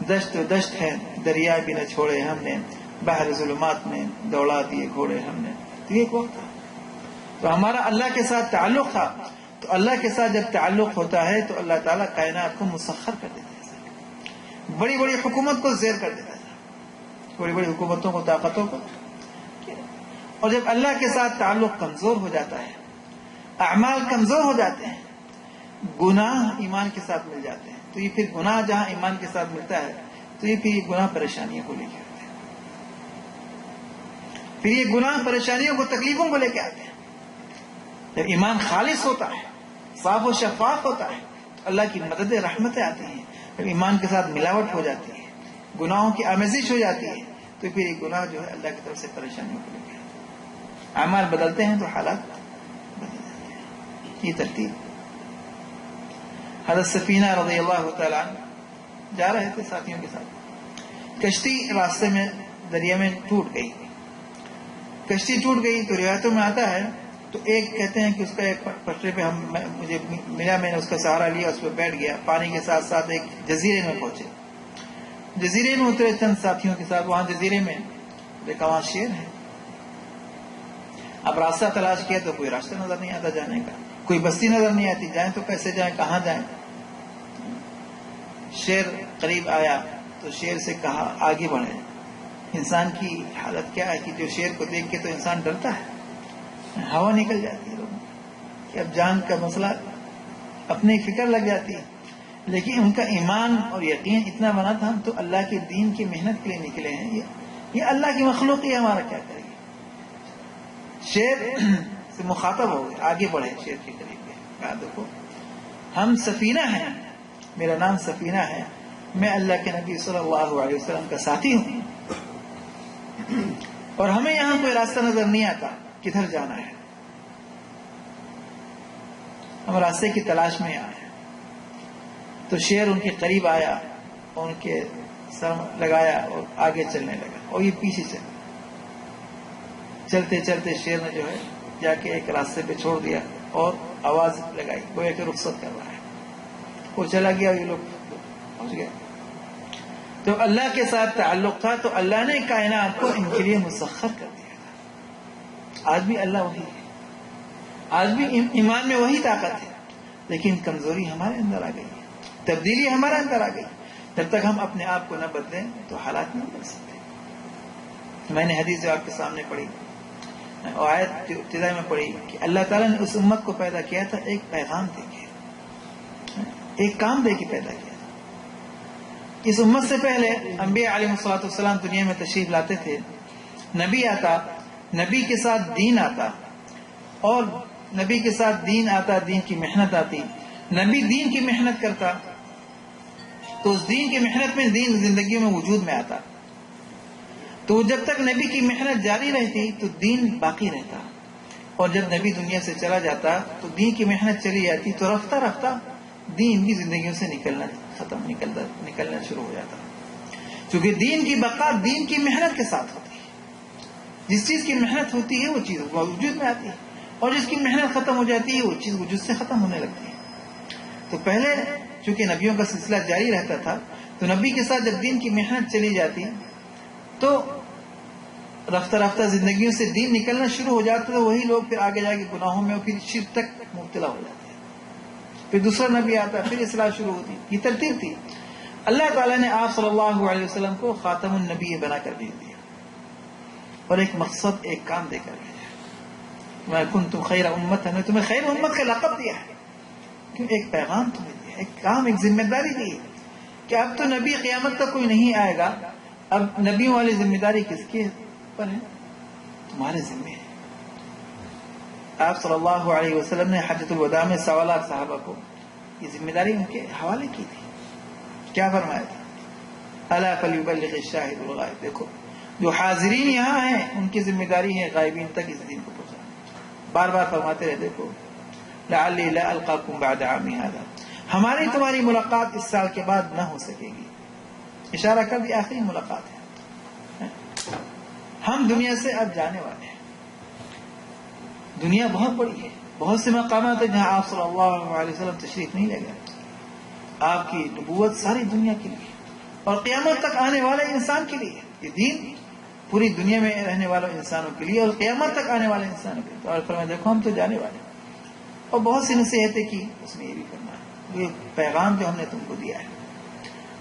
دشت دشت ہے، دریا بھی نہ چھوڑے ہم نے، بحر ظلمات میں دوڑا دیے گھوڑے ہم نے. تو یہ ایک وقت تھا. تو ہمارا اللہ کے ساتھ تعلق تھا. تو اللہ کے ساتھ جب تعلق ہوتا ہے تو اللہ تعالیٰ کائنات کو مسخر کر دیتا ہے. بڑی بڑی حکومت کو زیر کر دیتا ہے، بڑی بڑی حکومتوں کو، طاقتوں کو. اور جب اللہ کے ساتھ تعلق کمزور ہو جاتا ہے، اعمال کمزور ہو جاتے ہیں، گناہ ایمان کے ساتھ مل جاتے ہیں، تو یہ پھر گناہ جہاں ایمان کے ساتھ ملتا ہے تو یہ پھر یہ گناہ پریشانیوں کو لے کے آتے ہیں، پھر یہ گناہ پریشانیوں کو، تکلیفوں کو لے کے آتے ہیں۔ جب ایمان خالص ہوتا ہے، صاف و شفاف ہوتا ہے، تو اللہ کی مدد رحمتیں آتی ہیں۔ جب ایمان کے ساتھ ملاوٹ ہو جاتی ہے، گناہوں کی آمیزش ہو جاتی ہے، تو پھر یہ گناہ جو ہے اللہ کی طرف سے پریشانیوں کو لے کے آتے ہیں۔ اعمال بدلتے ہیں تو حالات بدل جاتے ہیں۔ یہ ترتیب۔ حضرت سفینہ رضی اللہ تعالیٰ عنہ جا رہے تھے ساتھیوں کے ساتھ، کشتی راستے میں دریا میں ٹوٹ گئی۔ کشتی ٹوٹ گئی تو روایتوں میں آتا ہے، تو ایک کہتے ہیں کہ اس کا ایک پٹرے پہ مجھے ملا، میں نے اس کا سہارا لیا، اس پہ بیٹھ گیا، پانی کے ساتھ ساتھ ایک جزیرے میں پہنچے۔ جزیرے میں اترے چند ساتھیوں کے ساتھ، وہاں جزیرے میں دیکھا وہاں شیر ہے۔ اب راستہ تلاش کیا تو کوئی راستہ نظر نہیں آتا جانے کا، کوئی بستی نظر نہیں آتی، جائیں تو کیسے جائیں، کہاں جائیں۔ شیر قریب آیا تو شیر سے کہا آگے بڑھے۔ انسان کی حالت کیا ہے کہ جو شیر کو دیکھ کے تو انسان ڈرتا ہے، ہوا نکل جاتی ہے لوگوں کہ اب جان کا مسئلہ، اپنی فکر لگ جاتی ہے، لیکن ان کا ایمان اور یقین اتنا بنا تھا، ہم تو اللہ کے دین کی محنت کے لیے نکلے ہیں، یہ اللہ کی مخلوق ہے، ہمارا کیا کرے گی۔ شیر سے مخاطب ہو گئے، آگے بڑھے، شیر کے قریب گئے، کہا دیکھو ہم سفینہ ہیں، میرا نام سفینہ ہے، میں اللہ کے نبی صلی اللہ علیہ وسلم کا ساتھی ہوں، اور ہمیں یہاں کوئی راستہ نظر نہیں آتا، کدھر جانا ہے، ہم راستے کی تلاش میں آئے۔ تو شیر ان کے قریب آیا اور ان کے سر لگایا اور آگے چلنے لگا، اور یہ پیچھے چلا۔ چلتے چلتے شیر نے جو ہے جا کے ایک راستے پہ چھوڑ دیا اور آواز لگائی، گویا کہ رخصت کر رہا ہے۔ وہ چلا گیا، یہ لوگ پہنچ گئے۔ تو اللہ کے ساتھ تعلق تھا تو اللہ نے کائنات کو ان کے لیے مسخر کر دیا تھا۔ آج بھی اللہ وہی ہے، آج بھی ایمان میں وہی طاقت ہے، لیکن کمزوری ہمارے اندر آ گئی ہے، تبدیلی ہمارے اندر آ گئی۔ جب تک ہم اپنے آپ کو نہ بدلیں تو حالات نہیں بدل سکتے۔ میں نے حدیث جو آپ کے سامنے پڑھی اور آیت جو ابتدا میں پڑھی کہ اللہ تعالیٰ نے اس امت کو پیدا کیا تھا ایک پیغام دے کے، ایک کام دے کے پیدا کیا تھا۔ اس امت سے پہلے انبیاء علیہ الصلوۃ والسلام دنیا میں تشریف لاتے تھے، نبی آتا، نبی کے ساتھ دین آتا، اور نبی کے ساتھ دین آتا، دین کی محنت آتی، نبی دین کی محنت کرتا تو اس دین کی محنت میں دین زندگی میں وجود میں آتا، تو جب تک نبی کی محنت جاری رہتی تو دین باقی رہتا، اور جب نبی دنیا سے چلا جاتا تو دین کی محنت چلی جاتی، تو رفتہ رفتہ دین بھی زندگیوں سے نکلنا شروع ہو جاتا، کیونکہ دین کی بقا دین کی محنت کے ساتھ ہوتی ہے۔ جس چیز کی محنت ہوتی ہے وہ چیز وجود میں آتی ہے، اور جس کی محنت ختم ہو جاتی ہے وہ چیز وجود سے ختم ہونے لگتی ہے۔ تو پہلے چونکہ نبیوں کا سلسلہ جاری رہتا تھا، تو نبی کے ساتھ جب دین کی محنت چلی جاتی تو رفتہ رفتہ زندگیوں سے دین نکلنا شروع ہو جاتا، تو وہی لوگ پھر آگے جا کے گناہوں میں اور پھر شرک تک مبتلا ہو جاتے ہیں۔ پھر دوسرا نبی آتا، پھر اصلاح شروع ہوتی، یہ ترتیب تھی۔ اللہ تعالیٰ نے آپ صلی اللہ علیہ وسلم کو خاتم النبی بنا کر بھیج دیا، اور ایک مقصد، ایک کام دے کر بھیجا۔ میں کنتم خیر امت، ہمیں تمہیں خیر امت کا لقب دیا ہے، کیوں؟ ایک پیغام تمہیں دیا، ایک کام، ایک ذمہ داری دی کہ اب تو نبی قیامت تک کوئی نہیں آئے گا، اب نبیوں والی ذمہ داری کس کے پر ہے؟ تمہارے ذمہ ہے۔ آپ صلی اللہ علیہ وسلم نے حجۃ الوداع میں سوالات صحابہ کو یہ ذمہ داری ان کے حوالے کی تھی۔ کیا فرمایا تھا؟ الا فلیبلغ الشاہد الغائب، دیکھو جو حاضرین یہاں ہیں ان کی ذمہ داری ہے غائبین تک اس دین کو پہنچانا۔ بار بار فرماتے رہے، دیکھو لعلی لا القاکم بعد عامی ھذا، ہماری تمہاری ملاقات اس سال کے بعد نہ ہو سکے گی، اشارہ کر دی آخری ملاقات ہے، ہم دنیا سے اب جانے والے ہیں۔ دنیا بہت بڑی ہے، بہت سے مقامات ہیں جہاں آپ صلی اللہ علیہ وسلم تشریف نہیں لے گئے۔ آپ کی نبوت ساری دنیا کے لیے اور قیامت تک آنے والے انسان کے لیے، یہ دین پوری دنیا میں رہنے والوں انسانوں کے لیے اور قیامت تک آنے والے انسانوں کے لیے۔ اور فرمایا دیکھو ہم تو جانے والے ہیں، اور بہت سی نصیحتیں کی، اس میں یہ بھی کرنا ہے، یہ پیغام جو ہم نے تم کو دیا ہے۔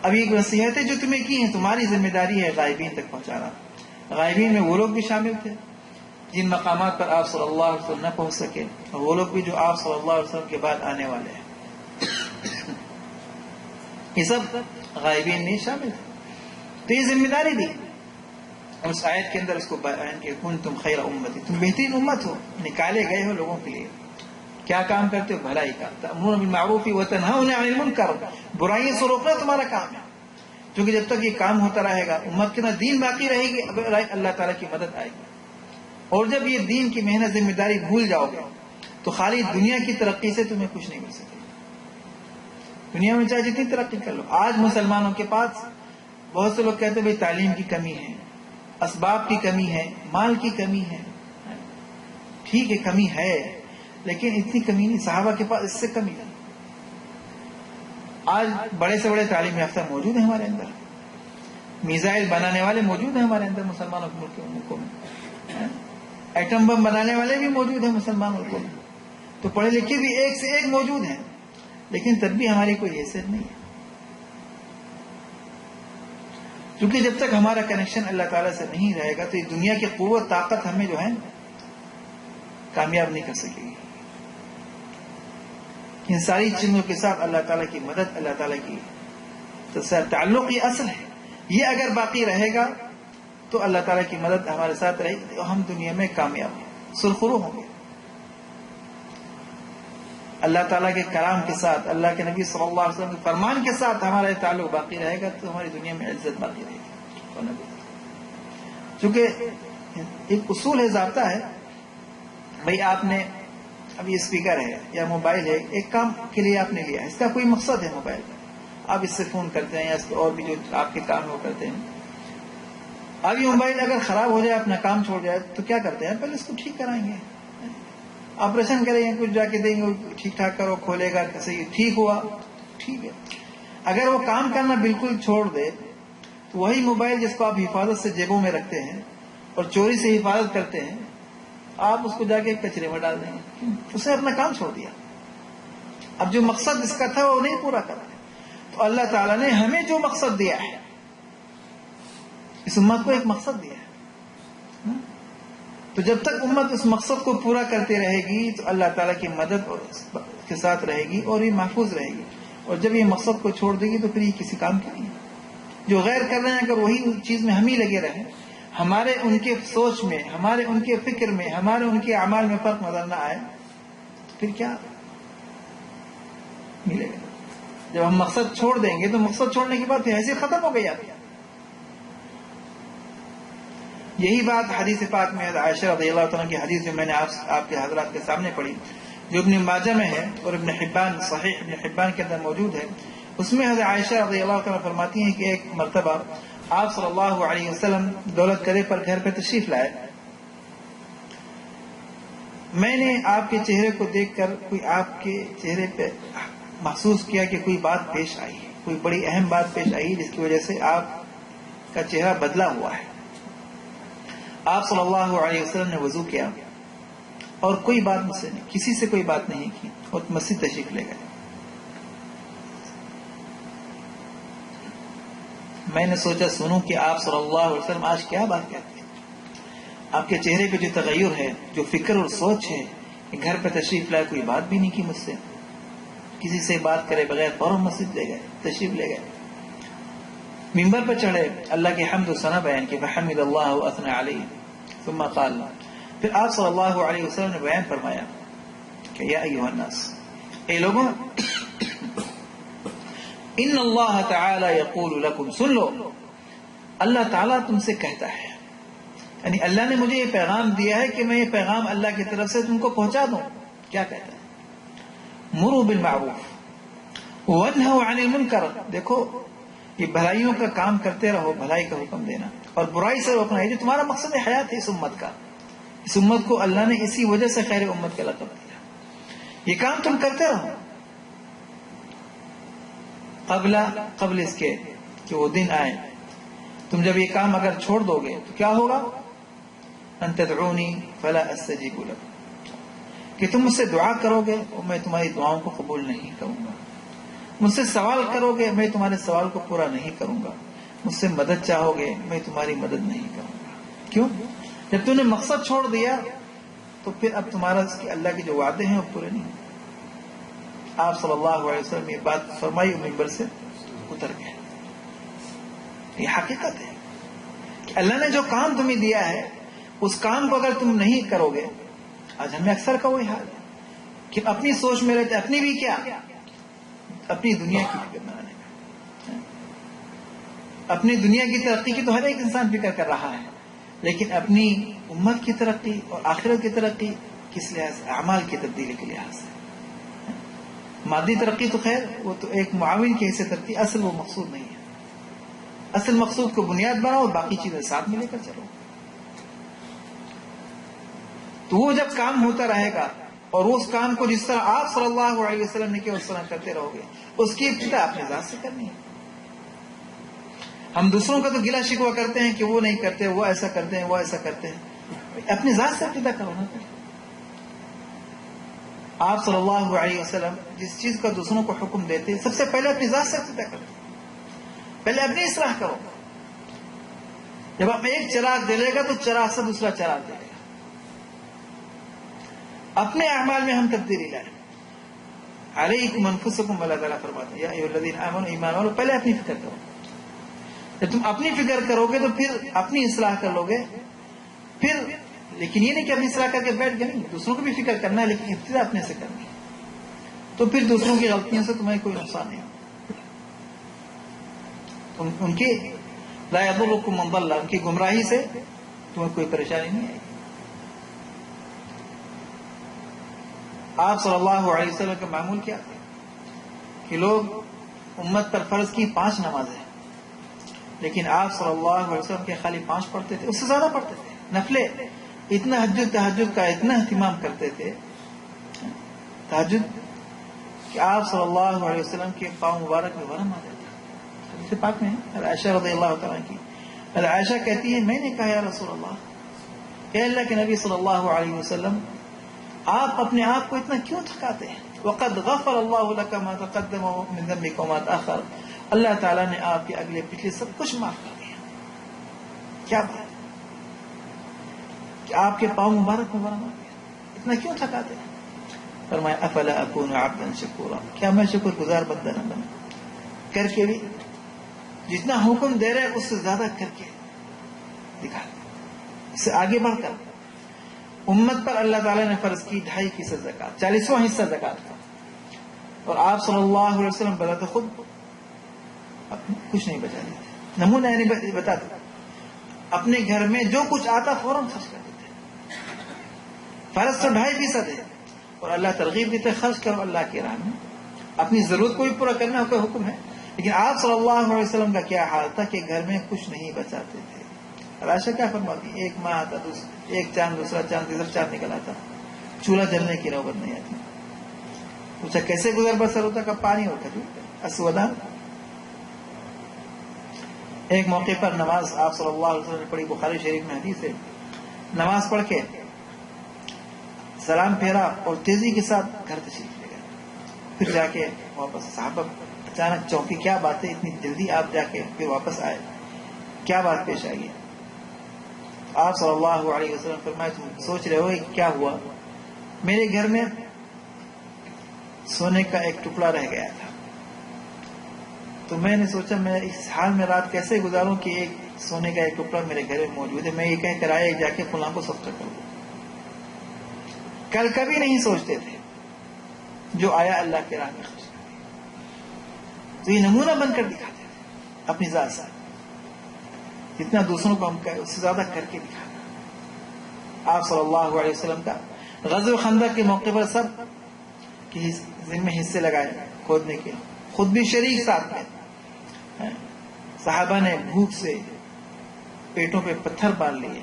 اب یہ نصیحتیں جو تمہیں کی ہیں، تمہاری ذمہ داری ہے غائبین تک پہنچانا۔ غائبین میں وہ لوگ بھی شامل تھے جن مقامات پر آپ صلی اللہ علیہ وسلم نہ پہنچ سکے، اور وہ لوگ بھی جو آپ صلی اللہ علیہ وسلم کے بعد آنے والے ہیں، یہ سب غائبین نہیں شامل تھے. تو یہ ذمہ داری دی. اس آیت کے اندر اس کو بیان کہ کنتم خیر امتی، تم بہترین امت ہو، نکالے گئے ہو لوگوں کے لیے. کیا کام کرتے ہو؟ بھلائی کا. تأمرون بالمعروف وتنہون عن المنکر، برائیوں سے روکنا تمہارا کام ہے. کیونکہ جب تک یہ کام ہوتا رہے گا امت کے نا دین باقی رہے گی، اللہ تعالیٰ کی مدد آئے گی. اور جب یہ دین کی محنت ذمہ داری بھول جاؤ گے تو خالی دنیا کی ترقی سے تمہیں کچھ نہیں مل سکے. دنیا میں چاہے جتنی ترقی کر لو. آج مسلمانوں کے پاس بہت سے لوگ کہتے ہیں بھائی تعلیم کی کمی ہے، اسباب کی کمی ہے، مال کی کمی ہے. ٹھیک ہے کمی ہے، لیکن اتنی کمی نہیں. صحابہ کے پاس اس سے کمی نہیں. آج بڑے سے بڑے تعلیم یافتہ موجود ہیں ہمارے اندر، میزائل بنانے والے موجود ہیں ہمارے اندر مسلمانوں کے ملکوں میں، ایٹم بم بنانے والے بھی موجود ہیں مسلمان ملکوں میں. تو پڑھے لکھے بھی ایک سے ایک موجود ہیں، لیکن تب بھی ہماری کوئی حیثیت نہیں ہے. کیونکہ جب تک ہمارا کنیکشن اللہ تعالیٰ سے نہیں رہے گا تو یہ دنیا کی قوت طاقت ہمیں جو ہے کامیاب نہیں کر سکے گی. ان ساری چیزوں کے ساتھ اللہ تعالیٰ کی مدد، اللہ تعالیٰ کی تعلق یہ اصل ہے. یہ اگر باقی رہے گا تو اللہ تعالیٰ کی مدد ہمارے ساتھ رہے گی، تو ہم دنیا میں کامیاب ہیں، سرخرو ہوں گے. اللہ تعالیٰ کے کلام کے ساتھ، اللہ کے نبی صلی اللہ علیہ وسلم کے فرمان کے ساتھ ہمارا یہ تعلق باقی رہے گا تو ہماری دنیا میں عزت باقی رہے گی. چونکہ ایک اصول ہے، ضابطہ ہے، بھائی آپ نے اب یہ اسپیکر ہے یا موبائل ہے، ایک کام کے لیے آپ نے لیا، اس کا کوئی مقصد ہے موبائل کا، آپ اس سے فون کرتے ہیں یا اس اور بھی جو آپ کے کام وہ کرتے ہیں. اب یہ موبائل اگر خراب ہو جائے، اپنا کام چھوڑ جائے تو کیا کرتے ہیں؟ پہلے اس کو ٹھیک کرائیں گے، آپریشن کریں گے، کچھ جا کے دیں گے، ٹھیک ٹھاک کرو، کھولے گا، صحیح ٹھیک ہوا ٹھیک ہے. اگر وہ کام کرنا بالکل چھوڑ دے تو وہی موبائل جس کو آپ حفاظت سے جیبوں میں رکھتے ہیں اور چوری سے حفاظت کرتے ہیں، آپ اس کو جا کے کچرے میں ڈال دیں گے. اس نے اپنا کام چھوڑ دیا. اب جو مقصد اس کا تھا وہ نہیں پورا کرا. تو اللہ تعالیٰ نے ہمیں جو مقصد دیا ہے، اس امت کو ایک مقصد دیا ہے، تو جب تک امت اس مقصد کو پورا کرتے رہے گی تو اللہ تعالیٰ کی مدد کے ساتھ رہے گی اور یہ محفوظ رہے گی. اور جب یہ مقصد کو چھوڑ دے گی تو پھر یہ کسی کام کی نہیں. جو غیر کر رہے ہیں اگر وہی چیز میں ہم ہی لگے رہیں، ہمارے ان کے سوچ میں، ہمارے ان کے فکر میں، ہمارے ان کے اعمال میں فرق نظر نہ آئے تو پھر کیا ملے گا؟ جب ہم مقصد چھوڑ دیں گے تو مقصد چھوڑنے کے بعد پھر حیثیت ختم ہو گئی آپ. یہی بات حدیث پاک میں عائشہ رضی اللہ عنہ کی حدیث جو میں نے آپ کے حضرات کے سامنے پڑھی، جو ابن ماجہ میں ہے اور ابن حبان، صحیح ابن حبان کے اندر موجود ہے، اس میں حضرت عائشہ رضی اللہ عنہ فرماتی ہیں کہ ایک مرتبہ آپ صلی اللہ علیہ وسلم دولت کرے پر گھر پہ تشریف لائے. میں نے آپ کے چہرے کو دیکھ کر کوئی آپ کے چہرے پہ محسوس کیا کہ کوئی بات پیش آئی ہے، کوئی بڑی اہم بات پیش آئی جس کی وجہ سے آپ کا چہرہ بدلا ہوا ہے. آپ صلی اللہ علیہ وسلم نے وضو کیا اور کوئی بات مجھ سے نہیں، کسی سے کوئی بات نہیں کی اور مسجد تشریف لے گئے. میں نے سوچا سنوں کہ آپ صلی اللہ علیہ وسلم آج کیا بات کہتے ہیں. آپ کے چہرے پہ جو تغیر ہے، جو فکر اور سوچ ہے، کہ گھر پہ تشریف لائے، کوئی بات بھی نہیں کی مجھ سے، کسی سے بات کرے بغیر فوراً مسجد لے گئے، تشریف لے گئے. منبر پر چڑھے، اللہ کی حمد و ثنا بیان کی، فحمد اللہ واثنى علیہ، ثم قال، پھر آپ صلی اللہ علیہ وسلم نے بیان فرمایا کہ یا ایھا الناس، اے لوگوں، ان اللہ تعالی یقول لکم، سن لو، اللہ تعالیٰ تم سے کہتا ہے، یعنی اللہ نے مجھے یہ پیغام دیا ہے کہ میں یہ پیغام اللہ کی طرف سے تم کو پہنچا دوں. کیا کہتا ہے؟ مروا بالمعروف وانہوا عن المنکر. دیکھو یہ بھلائیوں کا کام کرتے رہو، بھلائی کا حکم دینا اور برائی سے روکنا، یہ جو تمہارا مقصد حیات ہے اس امت کا. اس امت کو اللہ نے اسی وجہ سے خیر امت کا لقب دیا. یہ کام تم کرتے رہو قبل اس کے کہ وہ دن آئے. تم جب یہ کام اگر چھوڑ دو گے تو کیا ہوگا؟ ان تدعونی فلا استجیب لکم، کہ تم مجھ سے دعا کرو گے اور میں تمہاری دعاؤں کو قبول نہیں کروں گا. مجھ سے سوال کرو گے، میں تمہارے سوال کو پورا نہیں کروں گا. مجھ سے مدد چاہو گے، میں تمہاری مدد نہیں کروں گا. کیوں؟ جب تم نے مقصد چھوڑ دیا تو پھر اب تمہارا اس کی اللہ کے جو وعدے ہیں وہ پورے نہیں ہیں. آپ صلی اللہ علیہ وسلم یہ بات فرمائی اور منبر سے اتر گئے. یہ حقیقت ہے کہ اللہ نے جو کام تمہیں دیا ہے اس کام کو اگر تم نہیں کرو گے، آج ہمیں اکثر کا وہی حال ہے کہ اپنی سوچ میں رہتے، اپنی بھی کیا، اپنی دنیا کی فکر بنانے کا. اپنی دنیا کی ترقی کی تو ہر ایک انسان فکر کر رہا ہے، لیکن اپنی امت کی ترقی اور آخرت کی ترقی کس لحاظ سے؟ اعمال کی تبدیلی کے لحاظ سے. مادی ترقی تو خیر وہ تو ایک معاون کی حیثیت رکھتی، اصل وہ مقصود نہیں ہے. اصل مقصود کو بنیاد بناؤ اور باقی چیزیں ساتھ میں لے کر چلو. تو وہ جب کام ہوتا رہے گا اور اس کام کو جس طرح آپ صلی اللہ علیہ وسلم نے کیا اس طرح کرتے رہو گے، اس کی ابتدا اپنے ذات سے کرنی ہے. ہم دوسروں کا تو گلا شکوہ کرتے ہیں کہ وہ نہیں کرتے، وہ ایسا کرتے ہیں، وہ ایسا کرتے ہیں. اپنی ذات سے ابتدا کرو نا. آپ صلی اللہ علیہ وسلم جس چیز کا دوسروں کو حکم دیتے سب سے پہلے اپنی ذات سے ابتدا کرو. پہلے اپنی اصلاح کرو. جب آپ ایک چراغ جلے گا تو چراغ سے دوسرا چراغ جلے گا. اپنے اعمال میں ہم تبدیلی لائیں. علیکم انفسکم، اللہ تعالیٰ فرماتے ہیں یا ایھا الذین آمنوا، ایمان والو پہلے اپنی فکر کرو. جب تم اپنی فکر کرو گے تو پھر اپنی اصلاح کر لو گے. پھر لیکن یہ نہیں کہ اپنی اصلاح کر کے بیٹھ گئے، نہیں، دوسروں کو بھی فکر کرنا ہے، لیکن ابتدا اپنے سے کرنی ہے. تو پھر دوسروں کی غلطیوں سے تمہیں کوئی نقصان نہیں. ان کی لا یضرکم من ضل، ان کی گمراہی سے تمہیں کوئی پریشانی نہیں آئے گی. آپ صلی اللہ علیہ وسلم کا معمول کیا تھا کہ لوگ امت پر فرض کی 5 نمازیں، لیکن آپ صلی اللہ علیہ وسلم کے خالی 5 پڑھتے تھے، اس سے زیادہ پڑھتے تھے. نفلے اتنا تہجد کا اتنا اہتمام کرتے تھے تہجد کہ آپ صلی اللہ علیہ وسلم کے پاؤں مبارک میں ورم آ جاتا. حدیث پاک میں ہے، عائشہ رضی اللہ تعالیٰ کی، عائشہ کہتی ہے میں نے کہا یا رسول اللہ، اے اللہ کے نبی صلی اللہ علیہ وسلم، آپ اپنے آپ کو اتنا کیوں تھکاتے ہیں؟ وقد غفر اللہ لك ما تقدم من ذنبك وما تاخر، اللہ تعالیٰ نے آپ کے اگلے پچھلے سب کچھ معاف کر دیا. کیا بات کہ آپ کے پاؤں مبارک میں ورم آ گیا، اتنا کیوں تھکاتے ہیں؟ فرمایا افلا اکون عبدا شکورا، کیا میں شکر گزار بندہ نہ بنوں؟ کر کے بھی جتنا حکم دے رہے اس سے زیادہ کر کے دکھا، اس سے آگے بڑھ کر. امت پر اللہ تعالیٰ نے فرض کی 2.5% زکات، 40واں حصہ زکات کا، اور آپ صلی اللہ علیہ وسلم بذات خود کچھ نہیں بچا دیتے. نمونہ یعنی بتاتے اپنے گھر میں جو کچھ آتا فوراً خرچ کر دیتے. فرض تو 2.5% ہے اور اللہ ترغیب دیتے خرچ کرو اللہ کی راہ میں، اپنی ضرورت کو بھی پورا کرنا کا حکم ہے. لیکن آپ صلی اللہ علیہ وسلم کا کیا حال تھا کہ گھر میں کچھ نہیں بچاتے تھے. عائشہ کیا فرماتی، ایک ماہ آتا، ایک چاند، دوسرا چاند، تیسرا چاند نکل آتا، چولہا جلنے کی نوبت نہیں آتی. پوچھا کیسے گزر بسر ہوتا؟ کہ پانی اور کھجور اسودا. ایک موقع پر نماز آپ صلی اللہ علیہ وسلم نے پڑھی، بخاری شریف میں حدیث ہے، نماز پڑھ کے سلام پھیرا اور تیزی کے ساتھ گھر تشریف لے گئے. پھر جا کے واپس صحابہ اچانک چونکی، کیا بات ہے اتنی جلدی آپ جا کے پھر واپس آئے، کیا بات پیش آئی ہے؟ آپ صلی اللہ علیہ وسلم فرمائے تم سوچ رہے ہو کیا ہوا؟ میرے گھر میں سونے کا ایک ٹکڑا رہ گیا تھا، تو میں نے سوچا میں اس حال میں رات کیسے گزاروں کہ ایک سونے کا ایک ٹکڑا میرے گھر میں موجود ہے، میں یہ کہہ کر آئے جا کے فلاں کو صدقہ کر دوں. کل کبھی نہیں سوچتے تھے، جو آیا اللہ کے راہ میں خرچ کر دیا. تو یہ نمونہ بن کر دکھاتے تھے اپنی ذات سے، جتنا دوسروں کو ہم کہیں اس سے زیادہ کر کے دکھانا. آپ صلی اللہ علیہ وسلم کا غزوہ خندق کے موقع پر سب کے ذمہ حصے لگائے کھودنے کے، خود بھی شریک ساتھ میں. صحابہ نے بھوک سے پیٹوں پہ پتھر باندھ لیے.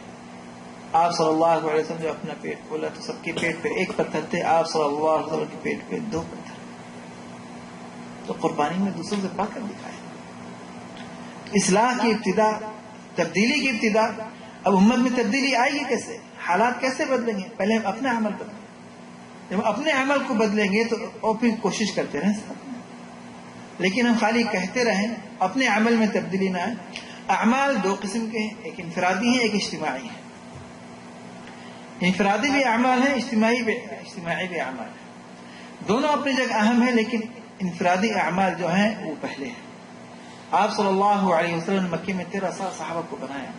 آپ صلی اللہ علیہ وسلم جو اپنا پیٹ کھولا تو سب کے پیٹ پہ 1 پتھر تھے، آپ صلی اللہ علیہ وسلم کے پیٹ پہ 2 پتھر. تو قربانی میں دوسروں سے پا کر دکھائے. اصلاح کی ابتدا، تبدیلی کی ابتدا. اب امت میں تبدیلی آئے گی کیسے؟ حالات کیسے بدلیں گے؟ پہلے ہم اپنے عمل بدلیں. جب اپنے عمل کو بدلیں گے تو اور پھر کوشش کرتے رہیں ساتھ میں. لیکن ہم خالی کہتے رہیں، اپنے عمل میں تبدیلی نہ آئے. اعمال 2 قسم کے ہیں، ایک انفرادی ہیں، ایک اجتماعی ہیں. انفرادی بھی اعمال ہیں، اجتماعی بھی اعمال ہیں، دونوں اپنی جگہ اہم ہیں، لیکن انفرادی اعمال جو ہیں وہ پہلے ہیں۔ آپ صلی اللہ علیہ وسلم نے مکے میں 13 سال صحابہ کو بنایا۔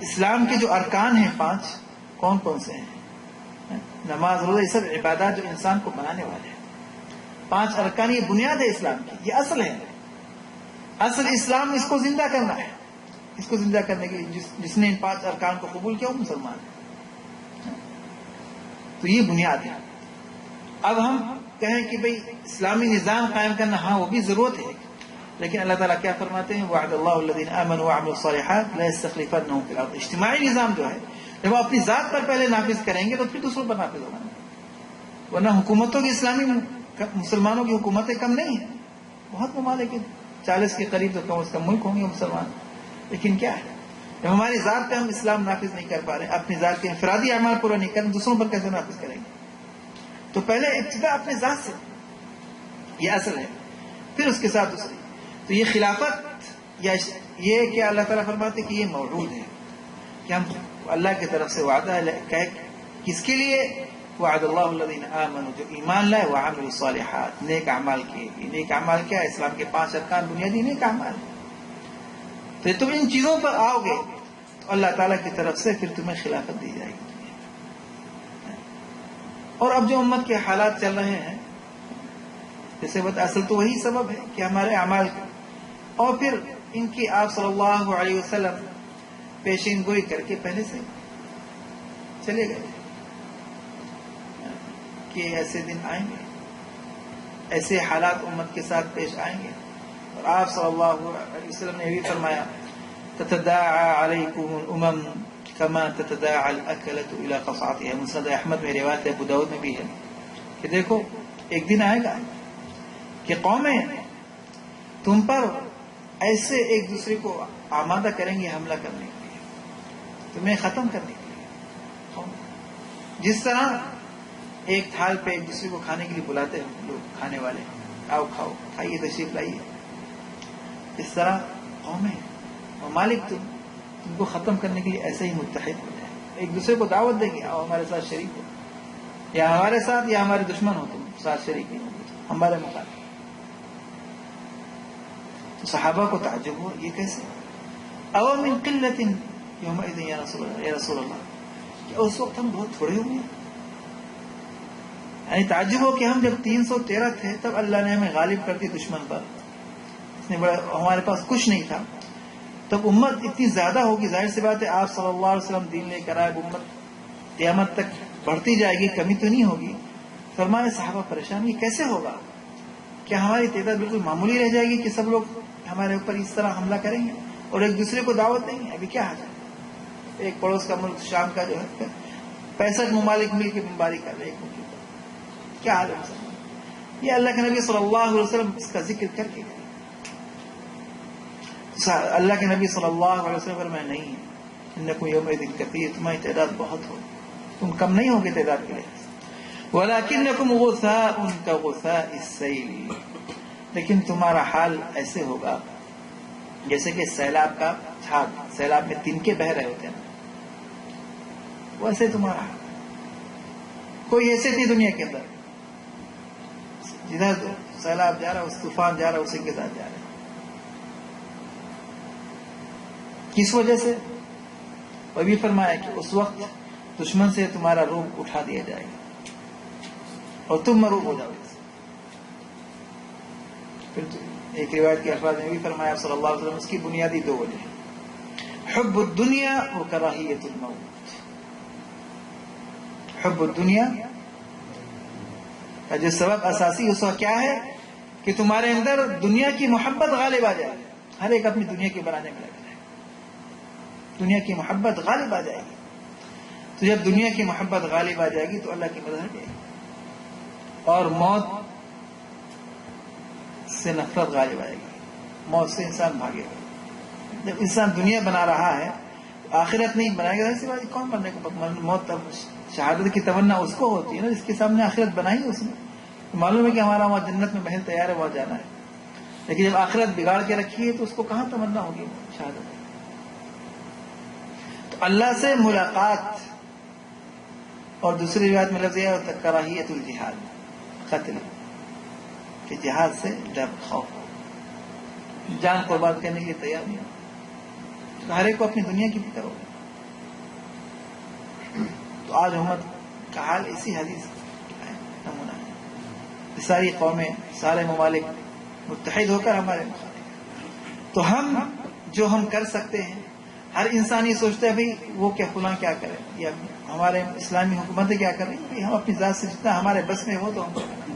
اسلام کے جو ارکان ہیں 5 کون کون سے ہیں؟ نماز، روزہ، یہ سب عبادات جو انسان کو بنانے والے ہیں۔ 5 ارکان، یہ بنیاد ہے اسلام کی، یہ اصل ہے، اصل اسلام۔ اس کو زندہ کرنا ہے، اس کو زندہ کرنے کے لیے جس نے ان 5 ارکان کو قبول کیا وہ مسلمان ہے۔ تو یہ بنیاد ہے۔ اب ہم کہیں کہ بھئی اسلامی نظام قائم کرنا، ہاں وہ بھی ضرورت ہے، لیکن اللہ تعالیٰ کیا فرماتے ہیں؟ وعد اللہ الذین آمنوا وعملوا الصالحات لیستخلفنہم فی الارض۔ اجتماعی نظام جو ہے جب وہ اپنی ذات پر پہلے نافذ کریں گے تو پھر دوسروں پر نافذ ہوگا، ورنہ حکومتوں کی اسلامی مسلمانوں کی حکومتیں کم نہیں ہیں، بہت ممالک 40 کے قریب تو کم از کم ملک ہوں گے مسلمان، لیکن کیا ہے جب ہماری ذات پہ ہم اسلام نافذ نہیں کر پا رہے، اپنی ذات کے انفرادی اعمال پورا نہیں کریں، دوسروں پر کیسے نافذ کریں گے؟ تو پہلے ابتدا اپنے ذات سے، یہ اصل ہے، پھر اس کے ساتھ دوسری۔ تو یہ خلافت یا یہ کہ اللہ تعالیٰ فرماتے کہ یہ موجود ہے کہ ہم اللہ کی طرف سے وعدہ ہے، کس کے لیے؟ وعد اللہ الذین آمنوا، جو ایمان لائے، وعملوا الصالحات، نیک اعمال کیے۔ نیک اعمال کیا ہے؟ اسلام کے 5 ارکان بنیادی نیک اعمال ہے۔ تو تم ان چیزوں پر آؤ گے تو اللہ تعالیٰ کی طرف سے پھر تمہیں خلافت دی جائے گی۔ اور اب جو امت کے حالات چل رہے ہیں، جیسے اصل تو وہی سبب ہے کہ ہمارے اعمال، اور پھر ان کی آپ صلی اللہ علیہ وسلم پیشین گوئی کر کے پہلے سے چلے گئے کہ ایسے دن آئیں گے، ایسے حالات امت کے ساتھ پیش آئیں گے۔ اور آپ صلی اللہ علیہ وسلم نے یہ بھی فرمایا تتداعى علیکم الامم کما تتداعى الاکلۃ الی قصعتها۔ مسند احمد میں روایت ہے، ابو داؤد میں بھی ہے کہ دیکھو ایک دن آئے گا کہ قومیں تم پر ایسے ایک دوسرے کو آمادہ کریں گے حملہ کرنے کے لیے، تمہیں ختم کرنے کے لیے، جس طرح ایک تھال پہ ایک دوسرے کو کھانے کے لیے بلاتے ہیں لوگ، کھانے والے، آؤ کھاؤ، کھائیے، تشریف لائیے، اس طرح قومیں ممالک تم کو ختم کرنے کے لیے ایسے ہی متحد ہو جائیں، ایک دوسرے کو دعوت دیں گے، آؤ ہمارے ساتھ شریک ہو، یا ہمارے ساتھ یا ہمارے دشمن ہو، تم ساتھ شریک نہیں ہو ہمارے مقابلے۔ تو صحابہ کو تعجب ہوا، یہ کیسے؟ او من قلت یومئذ یا رسول اللہ، کہ اس وقت ہم بہت تھوڑے ہوئے ہیں، یعنی تعجب ہو کہ ہم جب 313 تھے تب اللہ نے ہمیں غالب کر دی دشمن پر، اس نے بڑا، ہمارے پاس کچھ نہیں تھا، تب امت اتنی زیادہ ہوگی، ظاہر سی بات ہے آپ صلی اللہ علیہ وسلم دین لے کر آئے، امت قیامت تک بڑھتی جائے گی، کمی تو نہیں ہوگی۔ فرمایا صحابہ پریشان، یہ کیسے ہوگا؟ کیا ہماری تعداد بالکل معمولی رہ جائے گی کہ سب لوگ ہمارے اوپر اس طرح حملہ کریں گے اور ایک دوسرے کو دعوت دیں گے؟ ابھی کیا حال ہے؟ ایک پڑوس کا ملک شام کا جو ہے 65 ممالک مل کے بمباری کر رہے، ایک ملک پر، کیا حال ہے مسلمان؟ یہ اللہ کے نبی صلی اللہ علیہ وسلم اس کا ذکر کر کے گئے۔ اللہ کے نبی صلی اللہ علیہ وسلم فرمایا نہیں، انکم یومئذ کثیر، تمہاری تعداد بہت ہو، تم کم نہیں ہوگے تعداد کے لحاظ سے، ولکنکم غثاء کغثاء السیل، لیکن تمہارا حال ایسے ہوگا جیسے کہ سیلاب کا جھاگ، سیلاب میں تنکے بہ رہے ہوتے ہیں، ویسے تمہارا حال، کوئی حیثیت نہیں دنیا کے اندر، جدھر سیلاب جا رہا اس طوفان جا رہا اسی کے ساتھ جا رہا ہے۔ کس وجہ سے؟ وہ بھی فرمایا کہ اس وقت دشمن سے تمہارا روب اٹھا دیا جائے گا اور تم مروب ہو جاؤ گے۔ پھر ایک روایت کے الفاظ میں بھی فرمایا صلی اللہ علیہ وسلم، اس کی بنیادی 2 وجہ ہیں، حب الدنیا و کراہیت الموت۔ حب الدنیا کا جو سبب اساسی اس وقت کیا ہے کہ تمہارے اندر دنیا کی محبت غالب آ جائے، ہر ایک اپنی دنیا کے بنانے میں لگا جائے، دنیا کی محبت غالب آ جائے گی۔ تو جب دنیا کی محبت غالب آ جائے گی تو اللہ کی مدد ہٹ جائے گی، اور موت سے نفرت غالب آئے گی، موت سے انسان بھاگے گا۔ جب انسان دنیا بنا رہا ہے آخرت نہیں بنائے گا، ایسی بات کون بننے کو؟ موت شہادت کی تمنا اس کو ہوتی ہے نا جس کے سامنے آخرت بنائی اس نے، معلوم ہے کہ ہمارا وہاں جنت میں محل تیار ہے، وہاں جانا ہے، لیکن جب آخرت بگاڑ کے رکھی ہے تو اس کو کہاں تمنا ہوگی شہادت؟ تو اللہ سے ملاقات اور دوسری روایت میں لفظ یہ ہوتا ہے کراہیت الجہاد، قتل، کہ جہاد سے ڈر، خوف، جان قربان کرنے کے لیے تیار نہیں ہو، تو ہر ایک کو اپنی دنیا کی فکر ہوگی۔ تو آج امت کا حال اسی حدیث کا نمونہ ہے، ساری قومیں، سارے ممالک متحد ہو کر ہمارے مخالف۔ تو ہم جو ہم کر سکتے ہیں، ہر انسان یہ سوچتا ہے بھئی وہ کیا فلاں کیا کرے، یا ہمارے اسلامی حکومتیں کیا کریں، ہم اپنی ذات سے جتنا ہمارے بس میں ہو تو ہم کریں،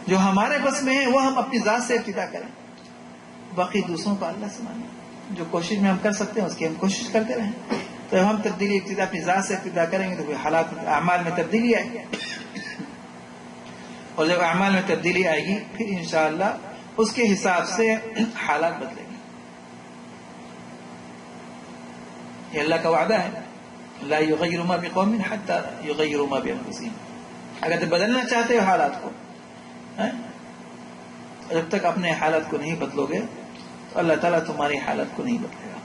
جو ہمارے بس میں ہے وہ ہم اپنی ذات سے ابتدا کریں، باقی دوسروں کو اللہ سے مانیں۔ جو کوشش میں ہم کر سکتے ہیں اس کی ہم کوشش کرتے رہیں، تو جب ہم تبدیلی ابتدا اپنی ذات سے ابتدا کریں گے تو کوئی حالات اعمال میں تبدیلی آئے گی، اور جب اعمال میں تبدیلی آئے گی پھر انشاءاللہ اس کے حساب سے حالات بدلیں گے۔ یہ اللہ کا وعدہ ہے، لا یغیر ما بقوم حتی یغیروا ما بانفسہم۔ اگر تم بدلنا چاہتے ہو حالات کو، جب تک اپنے حالات کو نہیں بدلو گے تو اللہ تعالیٰ تمہاری حالت کو نہیں بدلے گا۔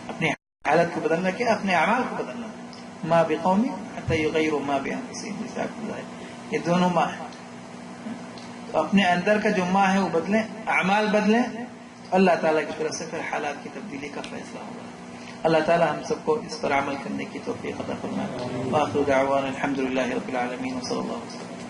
اپنی حالت کو بدلنا کیا؟ اپنے اعمال کو بدلنا، ما بقوم حتی یغیروا ما بانفسہم، جیسے آپ کو یہ دونوں ماں ہیں، تو اپنے اندر کا جو ماں ہے وہ بدلیں، اعمال بدلیں، اللہ تعالیٰ کی طرف سے پھر حالات کی تبدیلی کا فیصلہ ہوگا۔ اللہ تعالیٰ ہم سب کو اس پر عمل کرنے کی توفیق عطا فرمائے۔ وآخر دعوانا الحمد للہ رب العالمین، وصلی اللہ وسلم۔